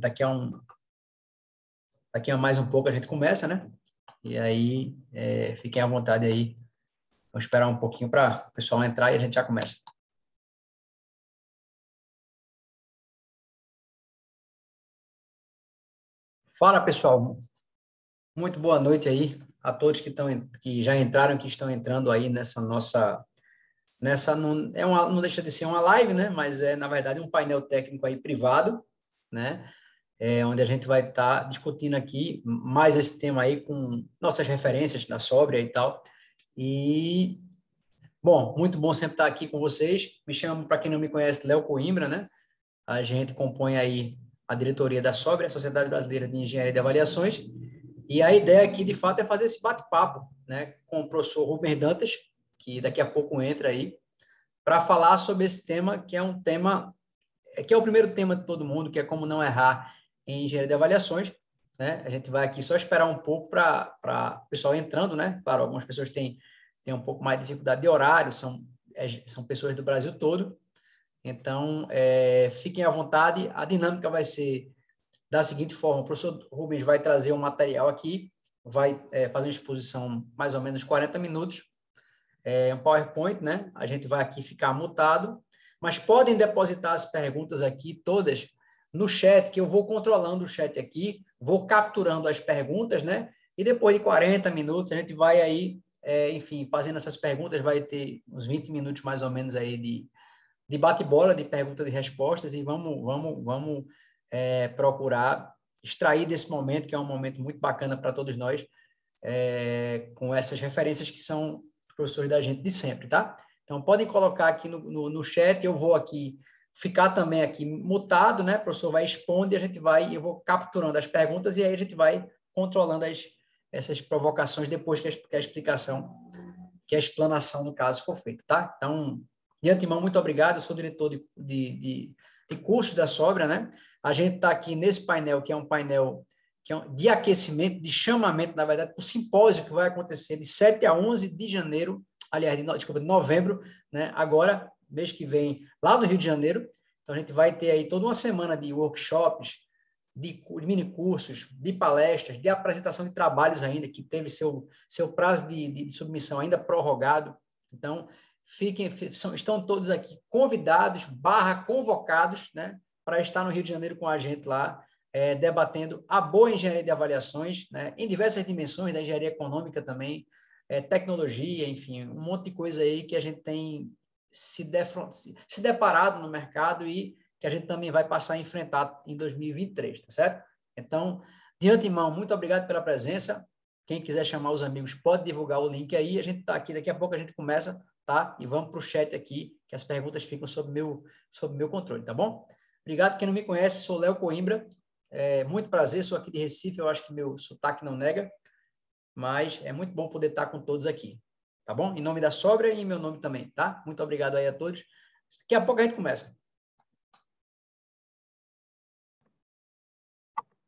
daqui a mais um pouco a gente começa, né? E aí, fiquem à vontade aí. Vamos esperar um pouquinho para o pessoal entrar e a gente já começa. Fala, pessoal. Muito boa noite aí a todos que já entraram, que estão entrando aí não deixa de ser uma live, né? Mas na verdade, um painel técnico aí privado, né? Onde a gente vai estar discutindo aqui mais esse tema aí com nossas referências da Sóbria e tal. E, bom, muito bom sempre estar aqui com vocês. Me chamo, para quem não me conhece, Léo Coimbra, né? A gente compõe aí a diretoria da Sóbria, a Sociedade Brasileira de Engenharia de Avaliações. E a ideia aqui, de fato, é fazer esse bate-papo, né? Com o professor Rubens Dantas, que daqui a pouco entra aí, para falar sobre esse tema, que é um tema, que é o primeiro tema de todo mundo, que é como não errar em engenharia de avaliações, né? A gente vai aqui só esperar um pouco para o pessoal entrando, né? Claro, algumas pessoas têm um pouco mais de dificuldade de horário, são pessoas do Brasil todo, então fiquem à vontade, a dinâmica vai ser da seguinte forma: o professor Rubens vai trazer um material aqui, vai fazer uma exposição mais ou menos 40 minutos, um PowerPoint, né? A gente vai aqui ficar mutado, mas podem depositar as perguntas aqui todas no chat, que eu vou controlando o chat aqui, vou capturando as perguntas, né? E depois de 40 minutos a gente vai aí, enfim, fazendo essas perguntas, vai ter uns 20 minutos mais ou menos aí de bate-bola, de perguntas e respostas, e vamos procurar extrair desse momento, que é um momento muito bacana para todos nós, com essas referências que são os professores da gente de sempre, tá? Então, podem colocar aqui no chat, eu vou aqui ficar também aqui mutado, né? O professor vai expondo e eu vou capturando as perguntas, e aí a gente vai controlando essas provocações depois que a explicação, que a explanação, no caso, for feita, tá? Então, de antemão, muito obrigado. Eu sou diretor de cursos da Sóbria, né? A gente está aqui nesse painel, que é um painel de aquecimento, de chamamento, na verdade, para o simpósio que vai acontecer de 7 a 11 de janeiro, aliás, de novembro, né? Agora, mês que vem, lá no Rio de Janeiro. Então, a gente vai ter aí toda uma semana de workshops, de minicursos, de palestras, de apresentação de trabalhos ainda, que teve seu prazo de submissão ainda prorrogado. Então, estão todos aqui convidados, convocados, né, para estar no Rio de Janeiro com a gente lá, debatendo a boa engenharia de avaliações, né, em diversas dimensões, da engenharia econômica também, tecnologia, enfim, um monte de coisa aí que a gente tem se deparado no mercado e que a gente também vai passar a enfrentar em 2023, tá certo? Então, de antemão, muito obrigado pela presença. Quem quiser chamar os amigos, pode divulgar o link aí. A gente está aqui, daqui a pouco a gente começa, tá? E vamos para o chat aqui, que as perguntas ficam sob meu controle, tá bom? Obrigado. Quem não me conhece, sou Léo Coimbra. Muito prazer, sou aqui de Recife. Eu acho que meu sotaque não nega, mas é muito bom poder estar com todos aqui, tá bom? Em nome da Sóbria e em meu nome também, tá? Muito obrigado aí a todos. Daqui a pouco a gente começa.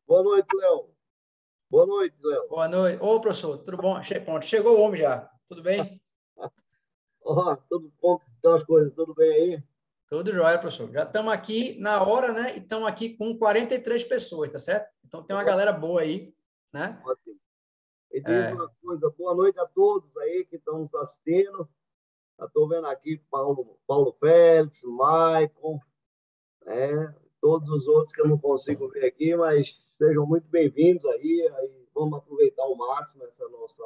Boa noite, Léo. Boa noite, Léo. Boa noite. Ô, professor, tudo bom? Pronto, chegou o homem já. Tudo bem? Tudo bom? Então, as coisas, tudo bem aí? Tudo jóia, professor. Já estamos aqui na hora, né? E estamos aqui com 43 pessoas, tá certo? Então tem uma galera boa aí, né? Ótimo. E diz uma coisa, boa noite a todos aí que estão nos assistindo. Estou vendo aqui Paulo Félix, Maicon, todos os outros que eu não consigo ver aqui, mas sejam muito bem-vindos aí. Vamos aproveitar ao máximo essa nossa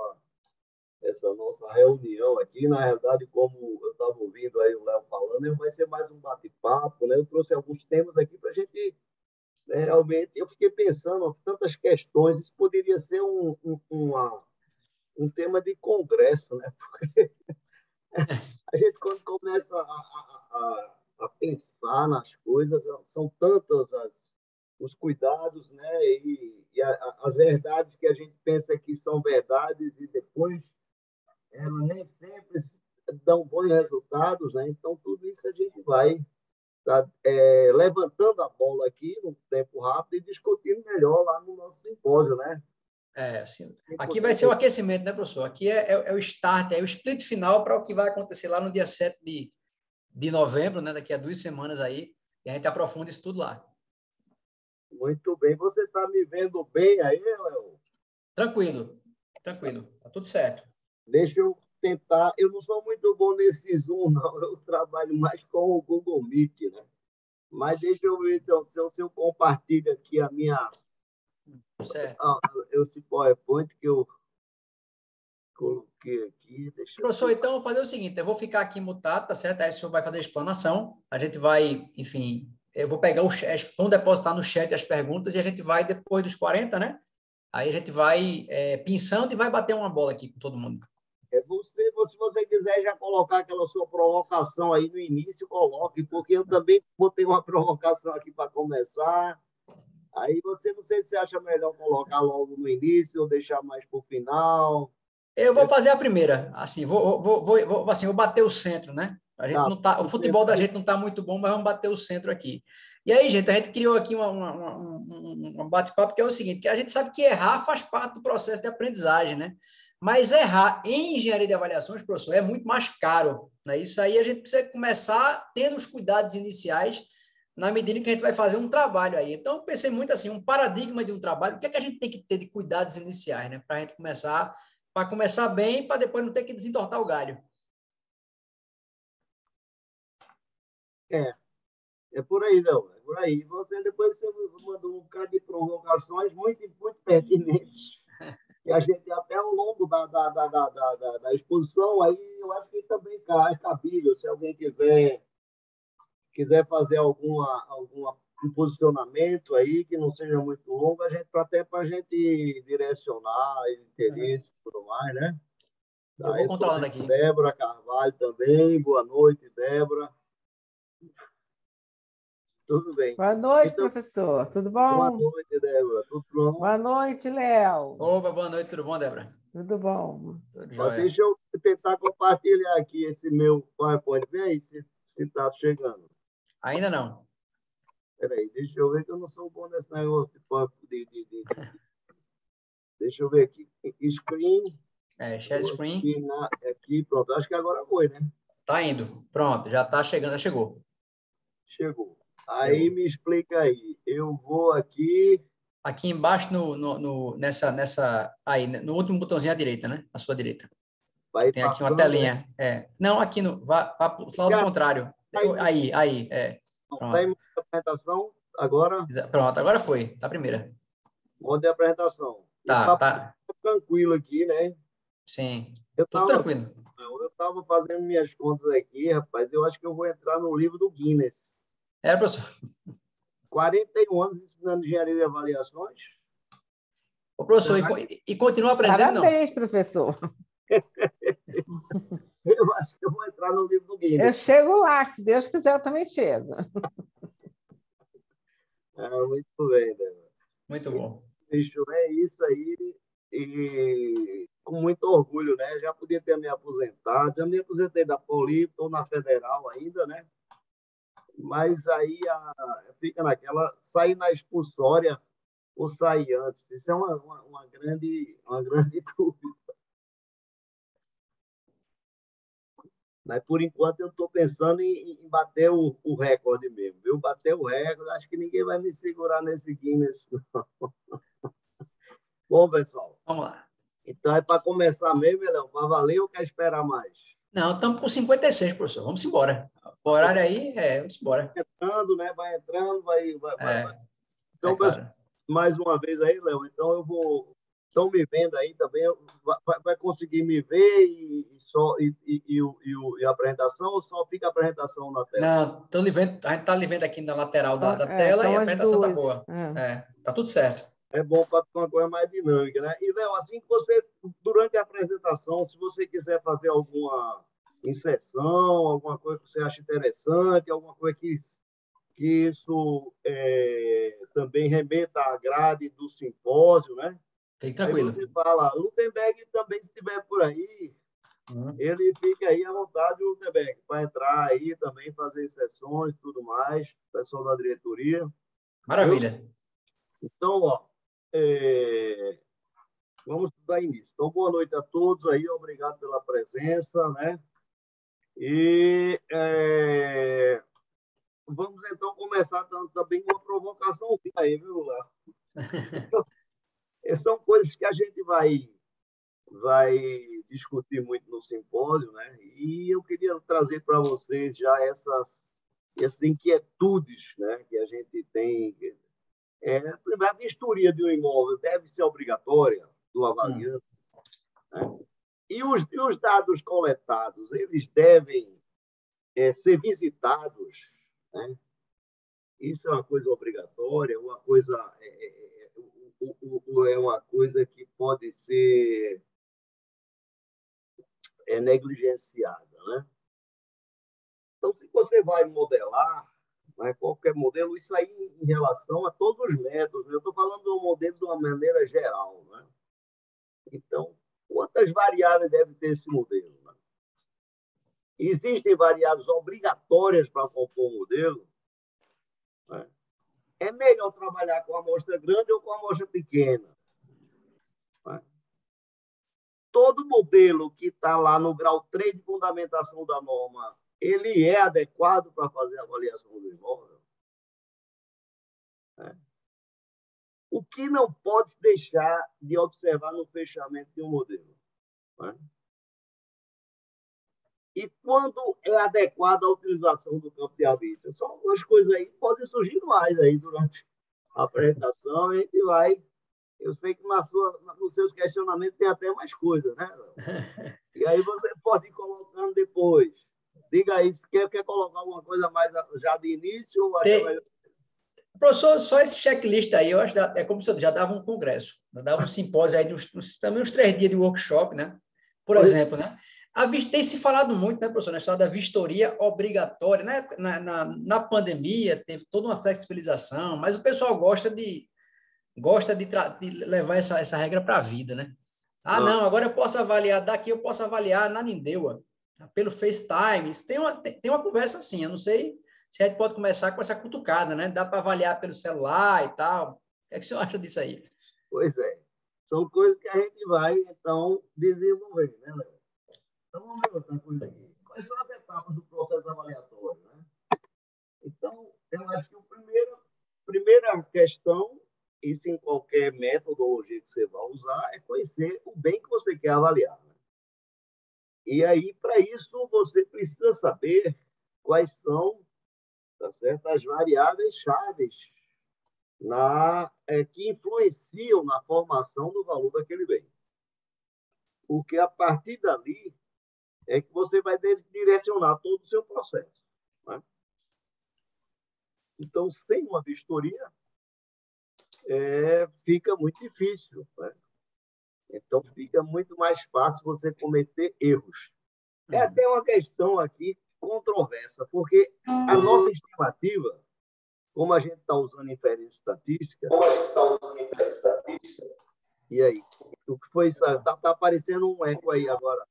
reunião aqui. Na realidade, como eu estava ouvindo aí o Léo falando, vai ser mais um bate-papo, né? Eu trouxe alguns temas aqui para a gente, né, realmente, eu fiquei pensando tantas questões, isso poderia ser um tema de congresso, né? Porque a gente, quando começa a pensar nas coisas, são tantos os cuidados, né? E as verdades que a gente pensa que são verdades e depois elas nem sempre dão bons resultados, né? Então, tudo isso a gente vai levantando a bola aqui num tempo rápido e discutindo melhor lá no nosso simpósio, né? Sim. Aqui vai ser o aquecimento, né, professor? Aqui é o start, é o split final para o que vai acontecer lá no dia 7 de novembro, né? Daqui a 2 semanas aí, e a gente aprofunda isso tudo lá. Muito bem. Você está me vendo bem aí, Léo? Tranquilo, tranquilo. Tá tudo certo. Deixa eu tentar. Eu não sou muito bom nesse Zoom, não. Eu trabalho mais com o Google Meet, né? Mas deixa eu ver, então, se eu compartilho aqui a minha, Certo. esse PowerPoint que eu coloquei aqui. Deixa eu Professor, ver. então, eu vou fazer o seguinte, eu vou ficar aqui mutado, tá certo? Aí o senhor vai fazer a explanação, a gente vai, enfim, eu vou pegar o chat, vamos depositar no chat as perguntas e a gente vai, depois dos 40, né? Aí a gente vai pensando e vai bater uma bola aqui com todo mundo. Se você quiser já colocar aquela sua provocação aí no início, coloque, porque eu também botei uma provocação aqui para começar. Aí você, não sei se acha melhor colocar logo no início ou deixar mais para o final. Eu vou fazer a primeira, assim, assim, vou bater o centro, né? A gente Tá, não tá, o você futebol da vai. gente não tá muito bom, mas vamos bater o centro aqui. E aí, gente, a gente criou aqui um bate-papo que é o seguinte, que a gente sabe que errar faz parte do processo de aprendizagem, né? Mas errar em engenharia de avaliações, professor, é muito mais caro, né? Isso aí a gente precisa começar tendo os cuidados iniciais na medida que a gente vai fazer um trabalho aí. Então, eu pensei muito assim, um paradigma de um trabalho, o que é que a gente tem que ter de cuidados iniciais, né? Para a gente começar para começar bem, para depois não ter que desentortar o galho. É, é por aí, não. É por aí. Você depois você mandou um bocado de provocações muito pertinentes, que a gente, até ao longo da exposição, aí eu acho que também é cabível, se alguém quiser fazer alguma um posicionamento aí que não seja muito longo, a gente até para a gente direcionar Uhum. interesse e tudo mais, né? Eu Tá, vou eu estou controlando vendo aqui. Débora Carvalho também. Boa noite, Débora. Tudo bem. Boa noite, Então, professor. Tudo boa bom? noite, Débora. Tudo pronto? Boa noite, Léo. Opa, boa noite, tudo bom, Débora? Tudo bom? Tudo Ó, jóia. deixa eu tentar compartilhar aqui esse meu PowerPoint. Vem aí se está chegando. Ainda não. Peraí, deixa eu ver que eu não sou bom nesse negócio de PowerPoint. Deixa eu ver aqui. Screen. Share screen. Aqui, pronto. Acho que agora foi, né? Tá indo. Pronto, já tá chegando, já chegou. Chegou. Aí Chegou. me explica aí. Eu vou aqui. Aqui embaixo, aí, no último botãozinho à direita, né? À sua direita. Vai Tem aqui uma passando, né? telinha. Não, aqui no, vá pro lado Já contrário. está em, tá Pronto. em apresentação. Agora, Pronto, agora foi. Tá a primeira. modo de apresentação. E Tá, está tá. tranquilo aqui, né? Sim. Eu Tudo estava tranquilo. eu tava fazendo minhas contas aqui, rapaz. Eu acho que eu vou entrar no livro do Guinness. Professor. 41 anos ensinando engenharia de avaliações. Ô, professor, Será e continua aprendendo, não? Parabéns, professor. Eu acho que eu vou entrar no livro do Eu Guinness. chego lá, se Deus quiser, eu também chego. Muito bem, né? Muito bom. Bicho, é isso aí. E com muito orgulho, né? Já podia ter me aposentado. Já me aposentei da Poli, estou na Federal ainda, né? Mas aí fica naquela, sair na expulsória ou sair antes. Isso é uma grande dúvida. Mas, por enquanto, eu estou pensando em bater o recorde mesmo. Eu bater o recorde, acho que ninguém vai me segurar nesse Guinness. Bom, pessoal, Vamos lá. então é para começar mesmo, Léo? Para valer ou quer esperar mais? Não, estamos por 56, professor. Vamos embora. O horário aí, vamos embora. Entrando, né? Vai entrando, vai. É Então, pessoal, claro. mais uma vez aí, Léo. Então, eu vou. Estão me vendo aí também? Vai conseguir me ver e a apresentação ou só fica a apresentação na tela? Não, a gente está lhe vendo aqui na lateral da tela e Então, a as apresentação tá duas. boa. Tá tudo certo. É bom para ficar uma coisa mais dinâmica, né? E, Léo, assim que você, durante a apresentação, se você quiser fazer alguma inserção, alguma coisa que você acha interessante, alguma coisa que isso também remeta à grade do simpósio, né? Fique Aí tranquilo. você fala, Lutemberg também, se estiver por aí, Uhum. ele fica aí à vontade, o Lutemberg, para entrar aí também, fazer sessões e tudo mais, pessoal da diretoria, viu? Maravilha. Então, ó, é, vamos dar início. Então, boa noite a todos aí, obrigado pela presença, né? E vamos então começar também com uma provocação aí, viu, Léo? Então, são coisas que a gente vai discutir muito no simpósio, né? E eu queria trazer para vocês já essas inquietudes, né, que a gente tem. Primeiro, a vistoria de um imóvel deve ser obrigatória do avaliante, né? E os dados coletados, eles devem ser visitados, né? Isso é uma coisa obrigatória, é uma coisa que pode ser negligenciada, né? Então, se você vai modelar, né, qualquer modelo, isso aí em relação a todos os métodos, eu estou falando do modelo de uma maneira geral, né? Então, quantas variáveis deve ter esse modelo, né? Existem variáveis obrigatórias para compor o modelo, né? É melhor trabalhar com a amostra grande ou com a amostra pequena, né? Todo modelo que está lá no grau 3 de fundamentação da norma, ele é adequado para fazer a avaliação do imóvel, né? O que não pode se deixar de observar no fechamento de um modelo, né? E quando é adequada a utilização do campo de arbítrio? São algumas coisas aí que podem surgir mais aí durante a apresentação. A gente vai... Eu sei que nos seus questionamentos tem até mais coisas, né? E aí você pode ir colocando depois. Diga aí, se quer colocar alguma coisa mais já de início ou acha melhor? Professor, só esse checklist aí, eu acho que é como se eu já dava um congresso, já dava um simpósio aí, também uns 3 dias de workshop, né? Por exemplo, né? Tem se falado muito, né, professor, na história da vistoria obrigatória, né? Na pandemia, teve toda uma flexibilização, mas o pessoal gosta de levar essa regra para a vida, né? Não, agora eu posso avaliar daqui, eu posso avaliar na Nindeua, pelo FaceTime. Isso tem uma conversa assim, eu não sei se a gente pode começar com essa cutucada, né? Dá para avaliar pelo celular e tal. O que é que o senhor acha disso aí? Pois é. São coisas que a gente vai, então, desenvolver, né, Léo? Então, vamos ver outra coisa aqui. Quais são as etapas do processo avaliatório, né? Então, eu acho que primeira questão, isso em qualquer metodologia que você vai usar, é conhecer o bem que você quer avaliar, né? E aí, para isso, você precisa saber quais são, tá certo, as variáveis chaves que influenciam na formação do valor daquele bem. Porque a partir dali é que você vai direcionar todo o seu processo, né? Então, sem uma vistoria, fica muito difícil, né? Então, fica muito mais fácil você cometer erros. É até uma questão aqui controversa, porque a nossa estimativa, como a gente está usando inferência estatística... E aí? O que foi isso? Está aparecendo um eco aí agora.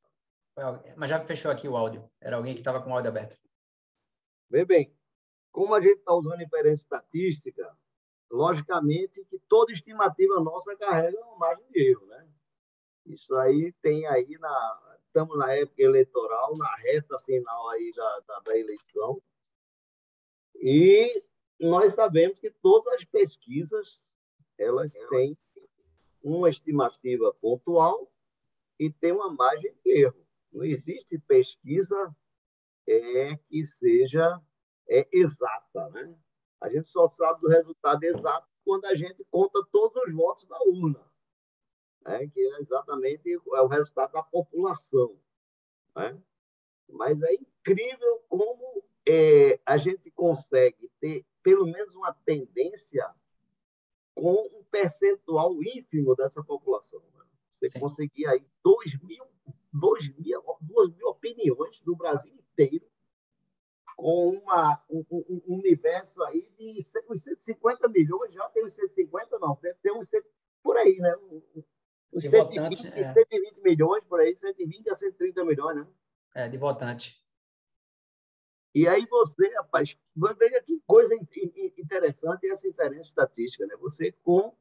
Mas já fechou aqui o áudio. Era alguém que estava com o áudio aberto. Vê bem, como a gente está usando inferência estatística, logicamente que toda estimativa nossa carrega uma margem de erro, né? Isso aí tem aí, estamos na época eleitoral, na reta final aí da eleição, e nós sabemos que todas as pesquisas, elas têm uma estimativa pontual e tem uma margem de erro. Não existe pesquisa que seja exata, né? A gente só sabe do resultado exato quando a gente conta todos os votos da urna, né? Que é exatamente o resultado da população, né? Mas é incrível como a gente consegue ter pelo menos uma tendência com um percentual ínfimo dessa população, né? Você conseguir aí 2 mil opiniões do Brasil inteiro, com um universo aí de uns 150 milhões, já tem uns 150, não, deve ter uns por aí, né? Uns 120 milhões, por aí, 120 a 130 milhões, né? De votante. E aí você, rapaz, veja que coisa interessante essa inferência estatística, né? Você com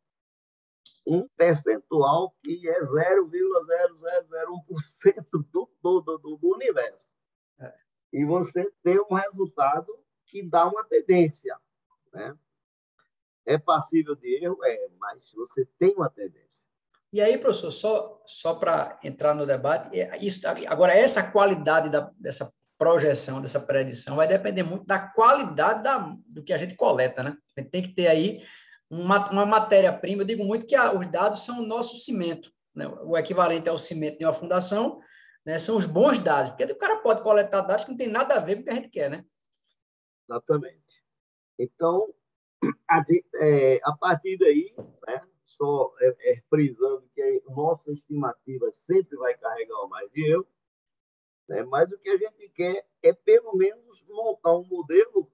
um percentual que é 0,0001% do universo. E você tem um resultado que dá uma tendência, né? É passível de erro? É, mas você tem uma tendência. E aí, professor, só para entrar no debate, agora, essa qualidade dessa projeção, dessa predição, vai depender muito da qualidade do que a gente coleta, né? A gente tem que ter aí uma matéria-prima. Eu digo muito que os dados são o nosso cimento, né? O equivalente ao cimento de uma fundação, né? São os bons dados, porque o cara pode coletar dados que não tem nada a ver com o que a gente quer, né? Exatamente. Então, a partir daí, né, só frisando que a nossa estimativa sempre vai carregar o mais de erro, né, mas o que a gente quer é, pelo menos, montar um modelo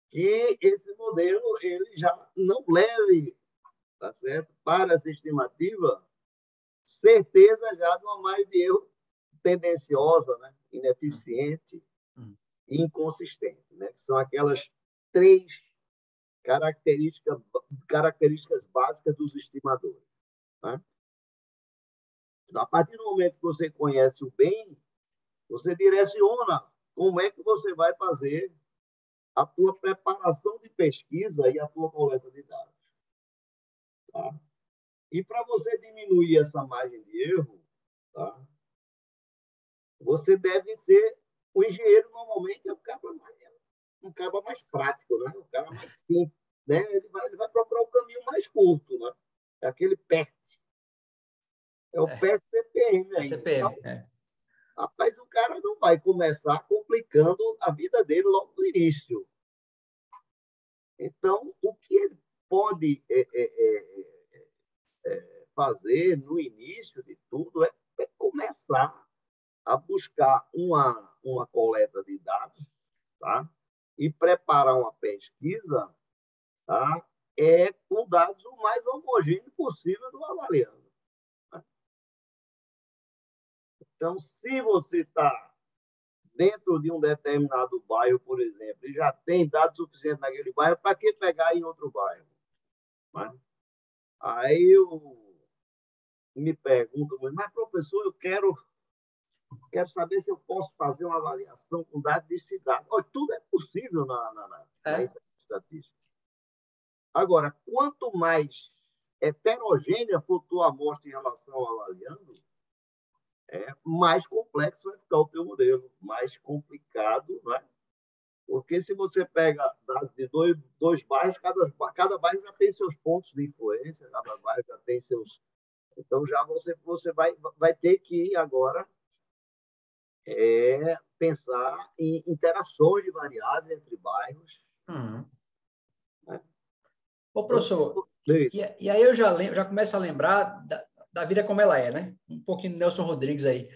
que esse modelo ele já não leve, tá certo, para essa estimativa certeza já de uma margem de erro tendenciosa, né, ineficiente e inconsistente, né, que são aquelas três características básicas dos estimadores. Né? A partir do momento que você conhece o bem, você direciona como é que você vai fazer a tua preparação de pesquisa e a tua coleta de dados. Tá? E para você diminuir essa margem de erro, tá? Você deve ser o engenheiro, normalmente, é um cara mais prático, né? Um cara mais simples. Né? Ele vai procurar o caminho mais curto, né? É aquele PET. É o PET CPM aí. CPM, então, rapaz, o cara não vai começar complicando a vida dele logo no início. Então, o que ele pode fazer no início de tudo é começar a buscar uma coleta de dados, tá? E preparar uma pesquisa, tá? Com dados o mais homogêneo possível do avaliando. Tá? Então, se você está dentro de um determinado bairro, por exemplo, e já tem dados suficientes naquele bairro, para que pegar em outro bairro? Né? Aí eu me pergunto, mas professor, eu quero saber se eu posso fazer uma avaliação com dados de cidade. Olha, tudo é possível na estatística. Agora, quanto mais heterogênea for a tua amostra em relação ao avaliando, mais complexo vai ficar o teu modelo, mais complicado, né? Porque se você pega dados de dois bairros, cada bairro já tem seus pontos de influência, cada bairro já tem seus... Então, já você vai ter que agora pensar em interações de variáveis entre bairros. Né? Ô, professor, e aí eu já começo a lembrar da vida como ela é, né? Um pouquinho do Nelson Rodrigues aí.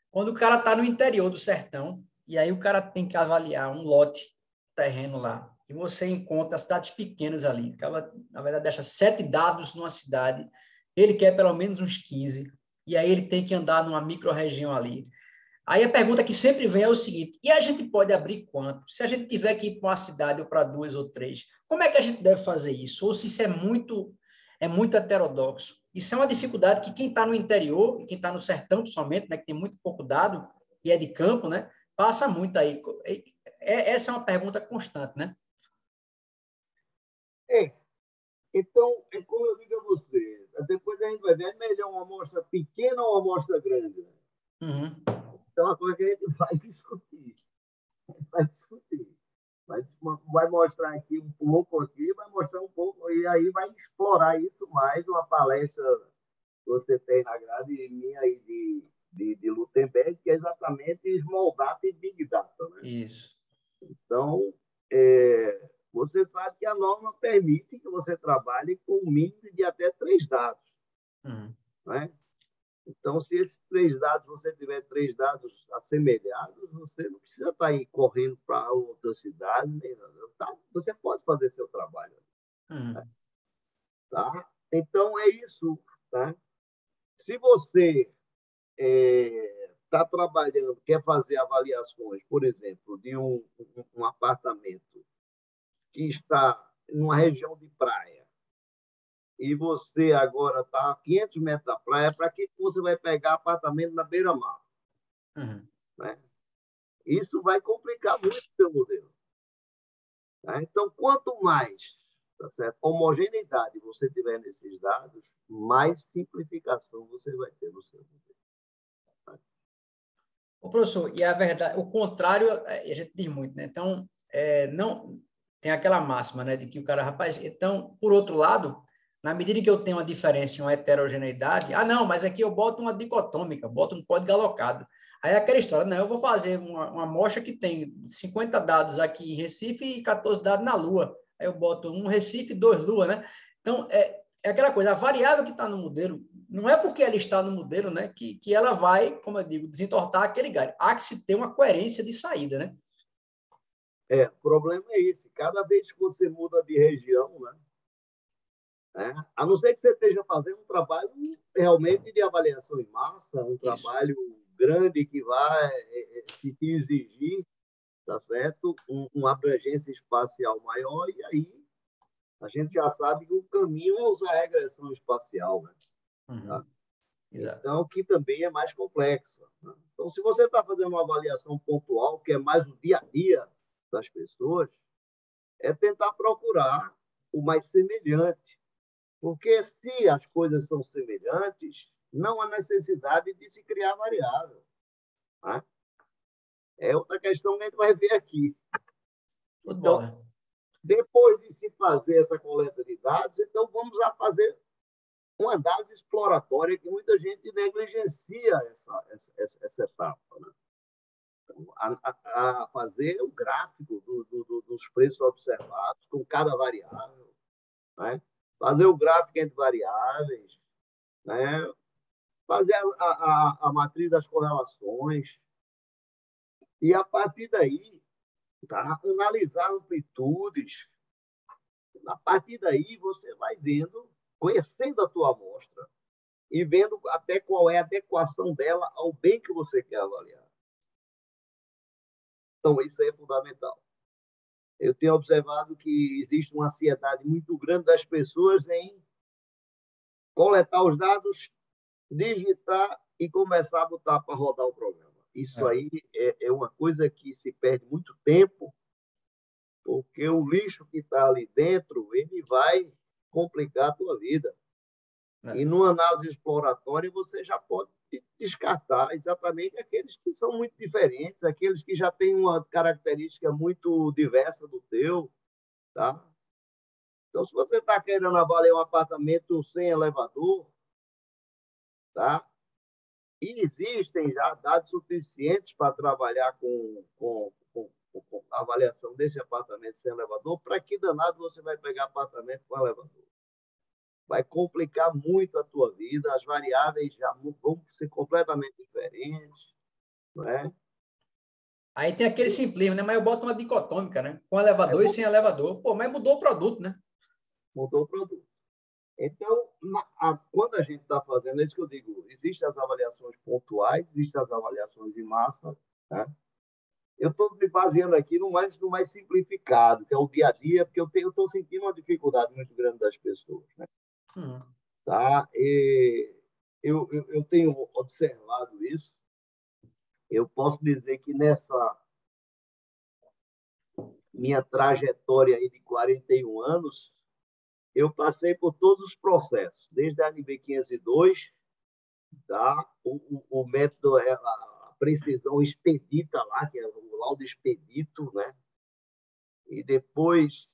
Quando o cara está no interior do sertão, e aí o cara tem que avaliar um lote terreno lá, e você encontra cidades pequenas ali, acaba, na verdade, deixa 7 dados numa cidade, ele quer pelo menos uns 15, e aí ele tem que andar numa micro-região ali. Aí a pergunta que sempre vem é o seguinte: e a gente pode abrir quanto? Se a gente tiver que ir para uma cidade ou para 2 ou 3, como é que a gente deve fazer isso? Ou se isso é muito heterodoxo? Isso é uma dificuldade que quem está no interior, quem está no sertão principalmente, né, que tem muito pouco dado e é de campo, né, passa muito aí. Essa é uma pergunta constante, né? Então, é como eu digo a você, depois a gente vai ver, é melhor uma amostra pequena ou uma amostra grande? Uhum. Então, é uma coisa que a gente vai discutir. Vai mostrar aqui um pouco, vai mostrar um pouco, e aí vai explorar isso mais. Uma palestra que você tem na grade minha aí de Lutemberg, que é exatamente Small Data e Big Data. Né? Isso. Então, você sabe que a norma permite que você trabalhe com um mínimo de até 3 dados. Né? Então, se esses 3 dados, você tiver 3 dados assemelhados, você não precisa estar aí correndo para outra cidade, nem nada. Tá? Você pode fazer seu trabalho. Tá? Então, é isso. Tá? Se você está trabalhando, quer fazer avaliações, por exemplo, de um apartamento que está numa região de praia, e você agora está a 500 metros da praia, para que você vai pegar apartamento na beira-mar? Né? Isso vai complicar muito o seu modelo. Tá? Então, quanto mais, tá certo, homogeneidade você tiver nesses dados, mais simplificação você vai ter no seu modelo. Tá? Ô, professor, e a verdade, o contrário, a gente diz muito, né? Então, não tem aquela máxima, né, de que o cara, rapaz, então, por outro lado, na medida que eu tenho uma diferença, uma heterogeneidade, não, mas aqui eu boto uma dicotômica, boto um código alocado. Aí é aquela história, não, eu vou fazer uma amostra que tem 50 dados aqui em Recife e 14 dados na Lua. Aí eu boto um Recife e 2 Lua, né? Então, é aquela coisa, a variável que está no modelo, não é porque ela está no modelo, né, que ela vai, como eu digo, desentortar aquele galho. Há que se ter uma coerência de saída, né? O problema é esse. Cada vez que você muda de região, né, a não ser que você esteja fazendo um trabalho realmente de avaliação em massa, um Isso. trabalho grande que vai te exigir, tá certo, uma abrangência espacial maior, e aí a gente já sabe que o caminho é usar a regressão espacial, né? Uhum. Tá? Exato. Então, que também é mais complexa. Né? Então, se você está fazendo uma avaliação pontual, que é mais o dia a dia das pessoas, é tentar procurar o mais semelhante. Porque se as coisas são semelhantes, não há necessidade de se criar variável. Tá? É outra questão que a gente vai ver aqui. Então, Futebol. depois de se fazer essa coleta de dados, então vamos a fazer uma análise exploratória que muita gente negligencia essa etapa. Né? Então, a fazer o gráfico dos preços observados com cada variável, né? Fazer o gráfico entre variáveis, né? Fazer a matriz das correlações e, a partir daí, tá? Analisar amplitudes. A partir daí, você vai vendo, conhecendo a tua amostra e vendo até qual é a adequação dela ao bem que você quer avaliar. Então, isso é fundamental. Eu tenho observado que existe uma ansiedade muito grande das pessoas em coletar os dados, digitar e começar a botar para rodar o programa. Isso aí é uma coisa que se perde muito tempo, porque o lixo que está ali dentro, ele vai complicar a tua vida. E numa análise exploratória, você já pode descartar exatamente aqueles que são muito diferentes, aqueles que já têm uma característica muito diversa do teu. Tá? Então, se você está querendo avaliar um apartamento sem elevador, tá? E existem já dados suficientes para trabalhar com a avaliação desse apartamento sem elevador, para que danado você vai pegar apartamento com elevador? Vai complicar muito a tua vida, as variáveis já vão ser completamente diferentes, não é? Aí tem aquele simplismo, né? Mas eu boto uma dicotômica, né? Com elevador e sem elevador. Pô, mas mudou o produto, né? Mudou o produto. Então, quando a gente está fazendo, é isso que eu digo, existem as avaliações pontuais, existem as avaliações de massa, né? Eu estou me baseando aqui no mais simplificado, que é o dia a dia, porque eu estou sentindo uma dificuldade muito grande das pessoas. Né? Tá? Eu tenho observado isso. Eu posso dizer que nessa minha trajetória aí de 41 anos, eu passei por todos os processos, desde a NB 502, tá? O método é a precisão expedita lá, que é o laudo expedito, né? E depois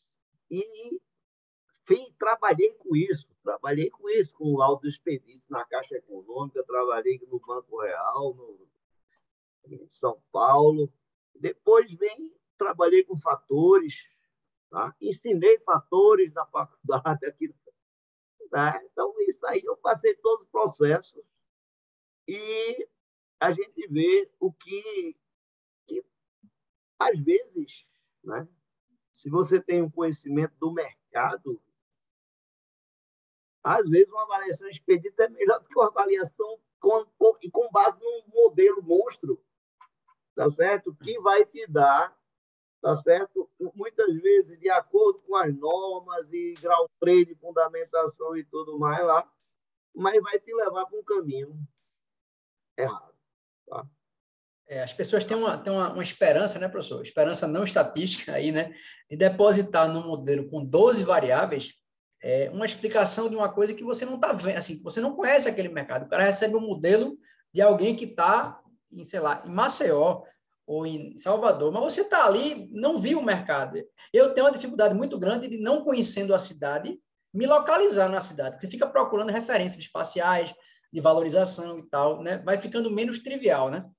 trabalhei com isso, com o laudo expedito na Caixa Econômica, trabalhei no Banco Real, em São Paulo. Depois trabalhei com fatores, tá? Ensinei fatores na faculdade aqui. Tá? Então, isso aí eu passei todos os processos e a gente vê que às vezes, né, se você tem um conhecimento do mercado, às vezes uma avaliação expedita é melhor do que uma avaliação com base num modelo monstro, tá certo? Que vai te dar, tá certo? Muitas vezes, de acordo com as normas e grau 3 de fundamentação e tudo mais lá, mas vai te levar para um caminho errado, tá? As pessoas têm uma esperança, né, professor? Esperança não estatística aí, né? De depositar no modelo com 12 variáveis uma explicação de uma coisa que você não está vendo, assim, você não conhece aquele mercado. O cara recebe um modelo de alguém que está, sei lá, em Maceió ou em Salvador, mas você está ali, não viu o mercado. Eu tenho uma dificuldade muito grande de, não conhecendo a cidade, me localizar na cidade. Você fica procurando referências espaciais, de valorização e tal, né? Vai ficando menos trivial, né?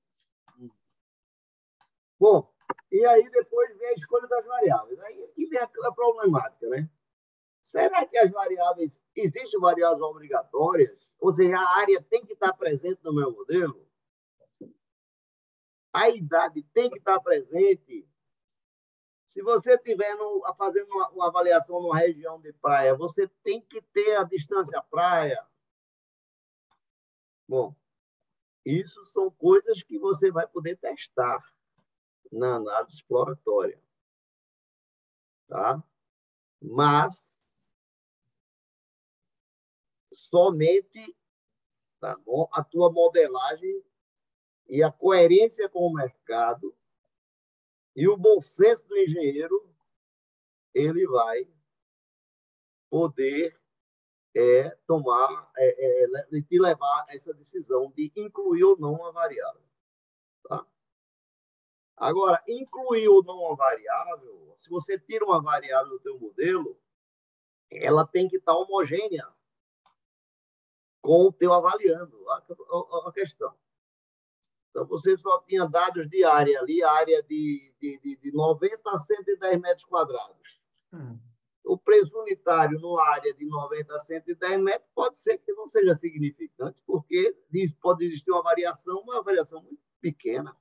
Bom, e aí depois vem a escolha das variáveis. Aí aqui vem a problemática, né? Será que as variáveis, existem variáveis obrigatórias? Ou seja, a área tem que estar presente no meu modelo? A idade tem que estar presente? Se você estiver fazendo uma avaliação numa região de praia, você tem que ter a distância à praia. Bom, isso são coisas que você vai poder testar na análise exploratória. Tá? Mas somente, tá bom, a tua modelagem e a coerência com o mercado e o bom senso do engenheiro, ele vai poder tomar, te levar a essa decisão de incluir ou não uma variável. Tá? Agora, incluir ou não uma variável, se você tira uma variável do teu modelo, ela tem que estar homogênea com o teu avaliando a questão. Então, você só tinha dados de área ali, área de 90 a 110 metros quadrados. O preço unitário numa área de 90 a 110 metros pode ser que não seja significante, porque pode existir uma variação muito pequena.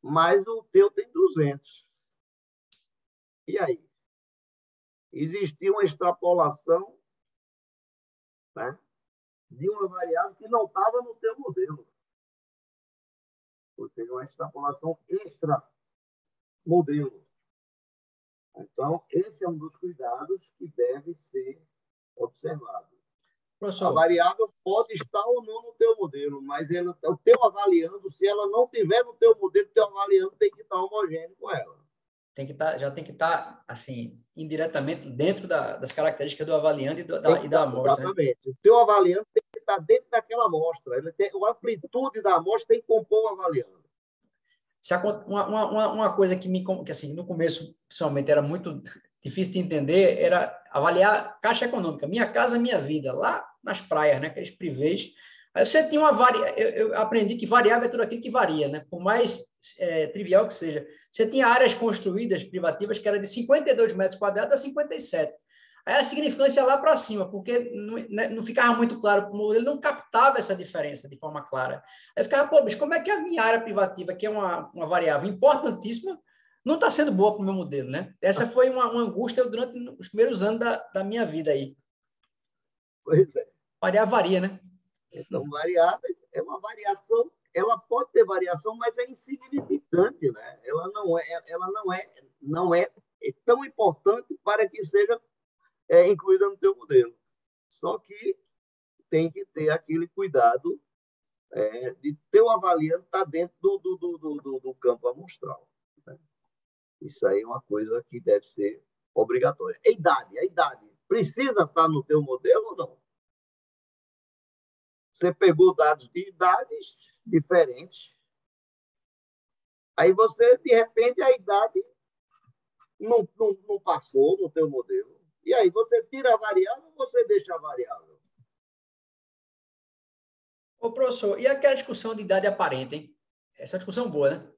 Mas o teu tem 200. E aí? Existia uma extrapolação, né, de uma variável que não estava no teu modelo. Ou seja, uma extrapolação extra-modelo. Então, esse é um dos cuidados que deve ser observado. Professor, a variável pode estar ou não no teu modelo, mas o teu avaliando, se ela não tiver no teu modelo, o teu avaliando tem que estar homogêneo com ela. Já tem que estar, assim, indiretamente dentro das características do avaliando e da amostra. Exatamente. Né? O teu avaliando tem que estar dentro daquela amostra. A amplitude da amostra tem que compor o avaliando. Uma coisa que assim, no começo, principalmente, era muito difícil de entender, era avaliar caixa econômica. Minha casa, minha vida, lá nas praias, né? Aqueles privês. Aí você tinha eu aprendi que variável é tudo aquilo que varia, né? Por mais trivial que seja. Você tinha áreas construídas privativas que era de 52 metros quadrados a 57. Aí a significância lá para cima, porque não ficava muito claro, ele não captava essa diferença de forma clara. Aí ficava, pô, bicho, como é que a minha área privativa, que é uma variável importantíssima, não está sendo boa para o meu modelo, né? Essa foi uma angústia durante os primeiros anos da minha vida aí. Pois é. Variável varia, né? Então, variáveis é uma variação, ela pode ter variação, mas é insignificante, né? Ela não é tão importante para que seja incluída no teu modelo. Só que tem que ter aquele cuidado de teu avaliando estar dentro do campo amostral. Né? Isso aí é uma coisa que deve ser obrigatória. A idade precisa estar no teu modelo ou não? Você pegou dados de idades diferentes, aí você, de repente, a idade não passou no teu modelo. E aí você tira a variável ou você deixa a variável? Ô, professor, e aquela discussão de idade aparente, hein? Essa é uma discussão boa,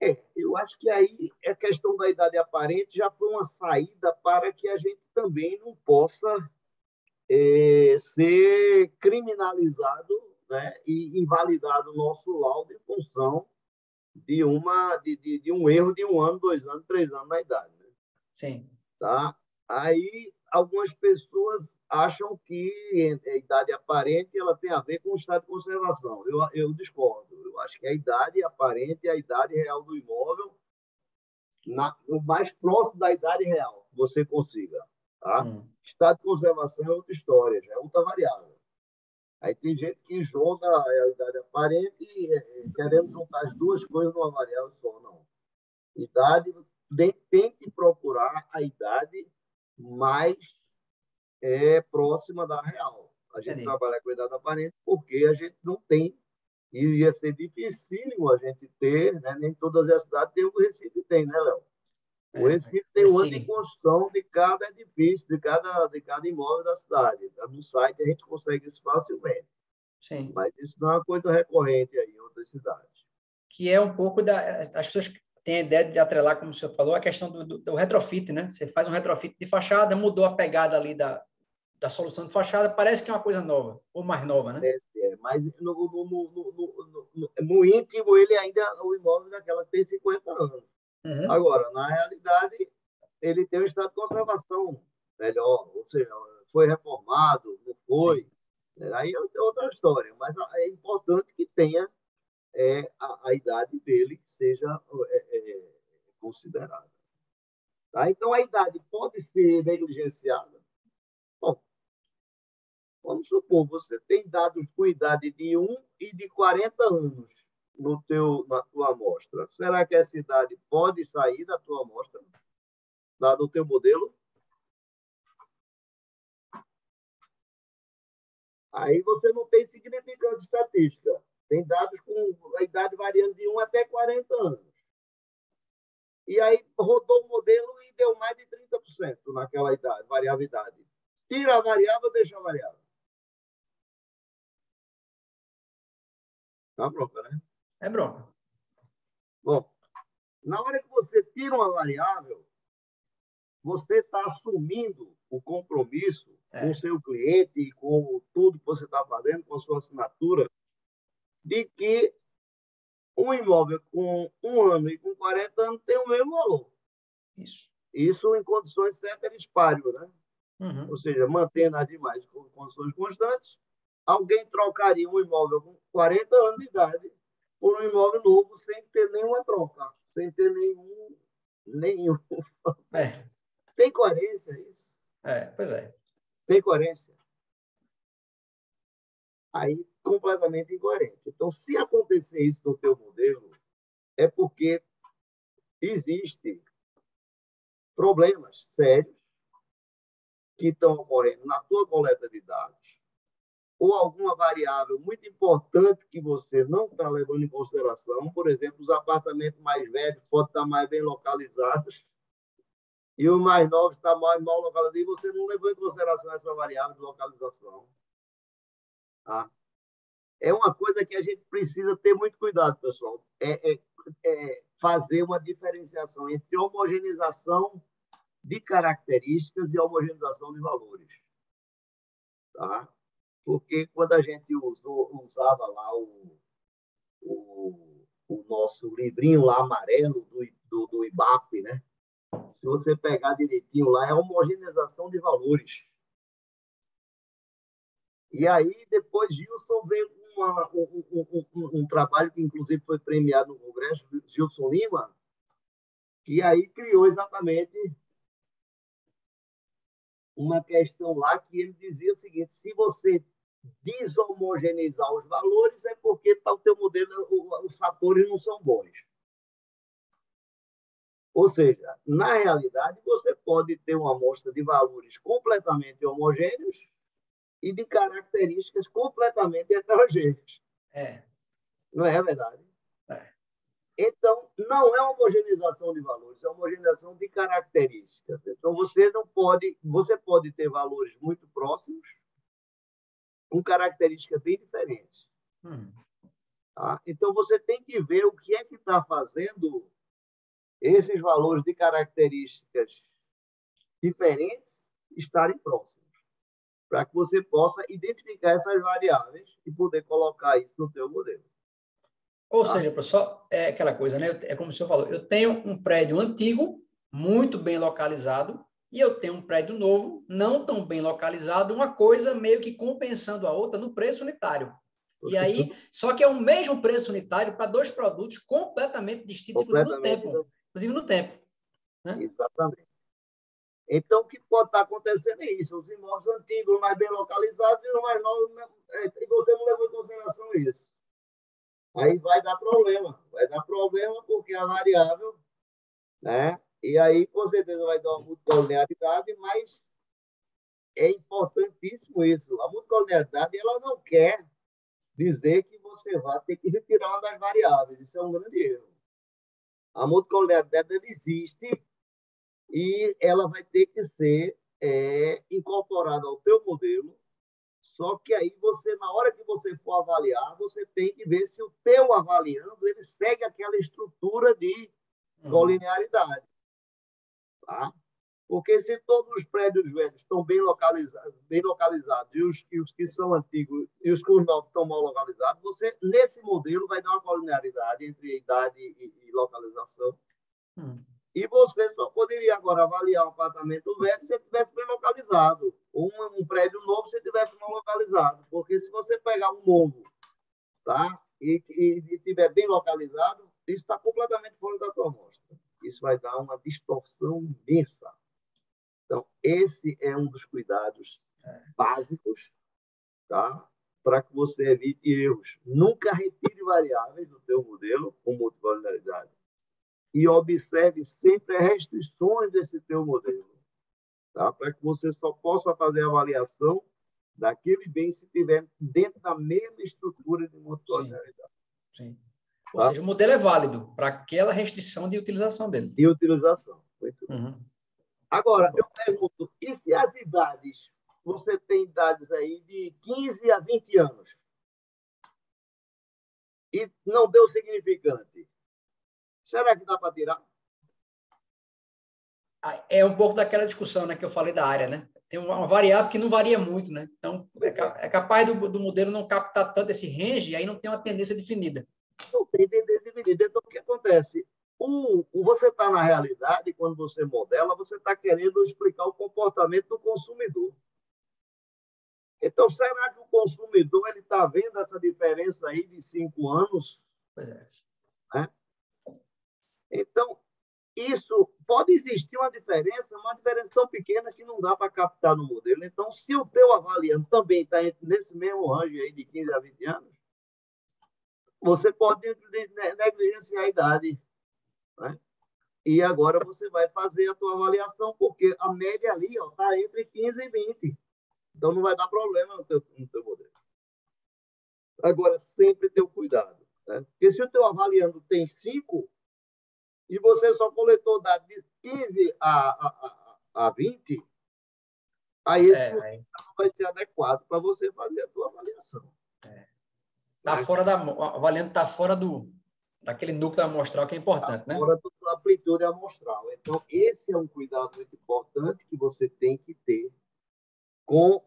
né? Eu acho que aí a questão da idade aparente já foi uma saída para que a gente também não possa ser criminalizado, né, e invalidado o nosso laudo em função de um erro de 1 ano, 2 anos, 3 anos na idade. Né? Sim. Tá? Aí, algumas pessoas acham que a idade aparente ela tem a ver com o estado de conservação. Eu discordo. Eu acho que a idade aparente é a idade real do imóvel, o mais próximo da idade real que você consiga. Tá? Estado de conservação é outra história, já é outra variável. Aí tem gente que joga a realidade aparente querendo juntar as duas coisas numa variável só, não. Idade, tente procurar a idade mais próxima da real. A gente Entendi. trabalha com a idade aparente porque a gente não tem, e ia ser dificílimo a gente ter, né? Nem todas as cidades têm o que o Recife tem, né, Léo? O Recife tem o ano de construção de cada edifício, de cada imóvel da cidade. No site a gente consegue isso facilmente. Sim. Mas isso não é uma coisa recorrente aí em outras cidades. Que é um pouco as pessoas têm a ideia de atrelar, como o senhor falou, a questão do retrofit, né? Você faz um retrofit de fachada, mudou a pegada ali da solução de fachada, parece que é uma coisa nova, ou mais nova, né? Mas no íntimo, ele ainda, o imóvel daquela tem 50 anos. Uhum. Agora, na realidade, ele tem um estado de conservação melhor, ou seja, foi reformado, não foi. Sim. Aí é outra história, mas é importante que tenha a idade dele que seja considerada. Tá? Então, a idade pode ser negligenciada. Bom, vamos supor, você tem dados com idade de 1 e de 40 anos na tua amostra. Será que essa idade pode sair da tua amostra, do teu modelo? Aí você não tem significância estatística. Tem dados com a idade variando de 1 até 40 anos. E aí rodou o modelo e deu mais de 30% naquela idade, variabilidade. Tira a variável, deixa a variável. Tá bronca, né? É bronca. Bom, na hora que você tira uma variável, você está assumindo o compromisso com o seu cliente e com tudo que você está fazendo, com a sua assinatura, de que um imóvel com 1 ano e com 40 anos tem o mesmo valor. Isso em condições ceteris paribus, né? Uhum. Ou seja, mantendo as demais condições constantes, alguém trocaria um imóvel com 40 anos de idade por um imóvel novo sem ter nenhuma troca, sem ter nenhum. Tem coerência isso? Pois é. Tem coerência? Aí, completamente incoerente. Então, se acontecer isso no teu modelo, é porque existem problemas sérios que estão ocorrendo na tua coleta de dados, ou alguma variável muito importante que você não está levando em consideração. Por exemplo, os apartamentos mais velhos podem estar mais bem localizados e os mais novos estão mais mal localizados, e você não levou em consideração essa variável de localização. Tá? É uma coisa que a gente precisa ter muito cuidado, pessoal. Fazer uma diferenciação entre homogeneização de características e homogeneização de valores. Tá? Porque quando a gente usava lá o nosso livrinho lá amarelo do IBAP, né? Se você pegar direitinho lá, é homogeneização de valores. E aí, depois, Gilson veio com um trabalho que, inclusive, foi premiado no Congresso, Gilson Lima, que aí criou exatamente uma questão lá que ele dizia o seguinte: se você deshomogeneizar os valores, é porque o teu modelo, os fatores não são bons. Ou seja, na realidade, você pode ter uma amostra de valores completamente homogêneos e de características completamente heterogêneas. Não é verdade? Então, não é homogeneização de valores, é homogeneização de características. Então, você pode ter valores muito próximos, com características bem diferentes. Tá? Então, você tem que ver o que é que está fazendo esses valores de características diferentes estarem próximos, para que você possa identificar essas variáveis e poder colocar isso no teu modelo. Ou seja, pessoal, é aquela coisa, né? É como o senhor falou, eu tenho um prédio antigo, muito bem localizado, e eu tenho um prédio novo, não tão bem localizado, uma coisa meio que compensando a outra no preço unitário. E aí, só que é o mesmo preço unitário para dois produtos completamente distintos, inclusive no tempo. Né? Exatamente. Então, o que pode estar acontecendo é isso. Os imóveis antigos, mais bem localizados, e os mais novos, e você não levou em consideração isso. Aí vai dar problema. Vai dar problema porque a variável, né? E aí, com certeza, vai dar uma multicolinearidade, mas é importantíssimo isso. A multicolinearidade, ela não quer dizer que você vai ter que retirar uma das variáveis. Isso é um grande erro. A multicolinearidade existe e ela vai ter que ser incorporada ao teu modelo. Só que aí você, na hora que você for avaliar, você tem que ver se o teu avaliando ele segue aquela estrutura de colinearidade. Tá? Porque se todos os prédios velhos estão bem localizados e os que são antigos e os que os novos estão mal localizados, você, nesse modelo, vai dar uma colinearidade entre idade e localização. E você só poderia agora avaliar um apartamento velho se ele estivesse bem localizado, ou um prédio novo se estivesse mal localizado. Porque se você pegar um novo, tá? e estiver bem localizado, isso está completamente fora da tua amostra. Isso vai dar uma distorção imensa. Então, esse é um dos cuidados básicos, tá? Para que você evite erros. Nunca retire variáveis do teu modelo com multivariabilidade. E observe sempre as restrições desse teu modelo, tá? Para que você só possa fazer a avaliação daquele bem se estiver dentro da mesma estrutura de multivariabilidade. Sim. Ou seja, o modelo é válido para aquela restrição de utilização dele. De utilização. Muito bem. Agora, eu pergunto, e se as idades, você tem idades aí de 15 a 20 anos, e não deu significante, será que dá para tirar? É um pouco daquela discussão, né, que eu falei da área, né? Tem uma variável que não varia muito, né? Então, é capaz do modelo não captar tanto esse range e aí não tem uma tendência definida. Não tem tendência definida. Então, o que acontece? Você está na realidade, quando você modela, você está querendo explicar o comportamento do consumidor. Então, será que o consumidor está vendo essa diferença aí de 5 anos? Pois é. Né? Então, isso pode existir uma diferença tão pequena que não dá para captar no modelo. Então, se o teu avaliando também está nesse mesmo range aí de 15 a 20 anos, você pode negligenciar a idade. Né? E agora você vai fazer a tua avaliação, porque a média ali está entre 15 e 20. Então, não vai dar problema no teu modelo. Agora, sempre ter o cuidado. Né? Porque se o teu avaliando tem 5 e você só coletou dados de 15 a 20, aí esse modelo não vai ser adequado para você fazer a tua avaliação. Tá fora o avaliando está fora daquele núcleo amostral que é importante, né? Fora da amplitude amostral. Então, esse é um cuidado muito importante que você tem que ter com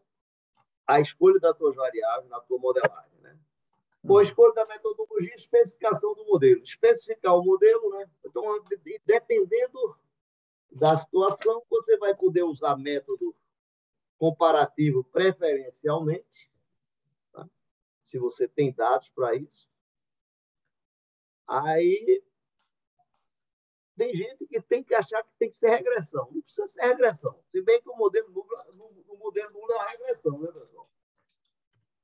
a escolha das tuas variáveis na tua modelagem, né? Com a escolha da metodologia e especificação do modelo. Especificar o modelo, né? Então, dependendo da situação, você vai poder usar método comparativo preferencialmente, tá? Se você tem dados para isso. Aí, tem gente que tem que achar que tem que ser regressão. Não precisa ser regressão. Se bem que o modelo nulo é uma regressão, né, pessoal?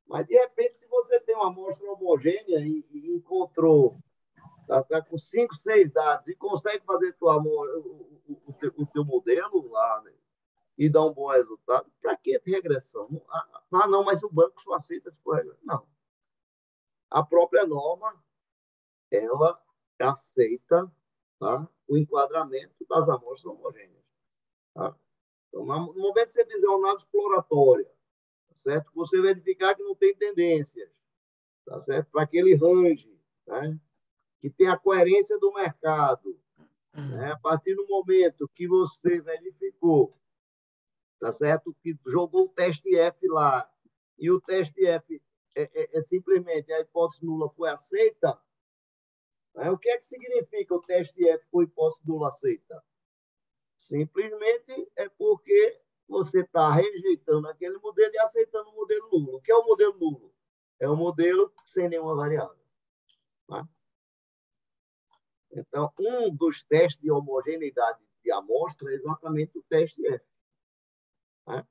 Mas, de repente, se você tem uma amostra homogênea e encontrou, tá com 5, 6 dados e consegue fazer o teu modelo lá, né, e dar um bom resultado, para que regressão? Não, mas o banco só aceita se for regressão. Não. A própria norma, ela aceita, tá, o enquadramento das amostras homogêneas. Tá? Então, no momento que você fizer uma análise exploratória, certo? Você verificar que não tem tendências, tá certo? Para aquele range, né? Que tem a coerência do mercado, né? A partir do momento que você verificou, tá certo? Que jogou o teste F lá e o teste F simplesmente a hipótese nula foi aceita, né? O que é que significa o teste F com hipótese nula aceita? Simplesmente é porque você está rejeitando aquele modelo e aceitando o modelo nulo. O que é o modelo nulo? É um modelo sem nenhuma variável. Tá? Então, um dos testes de homogeneidade de amostra é exatamente o teste F. Né?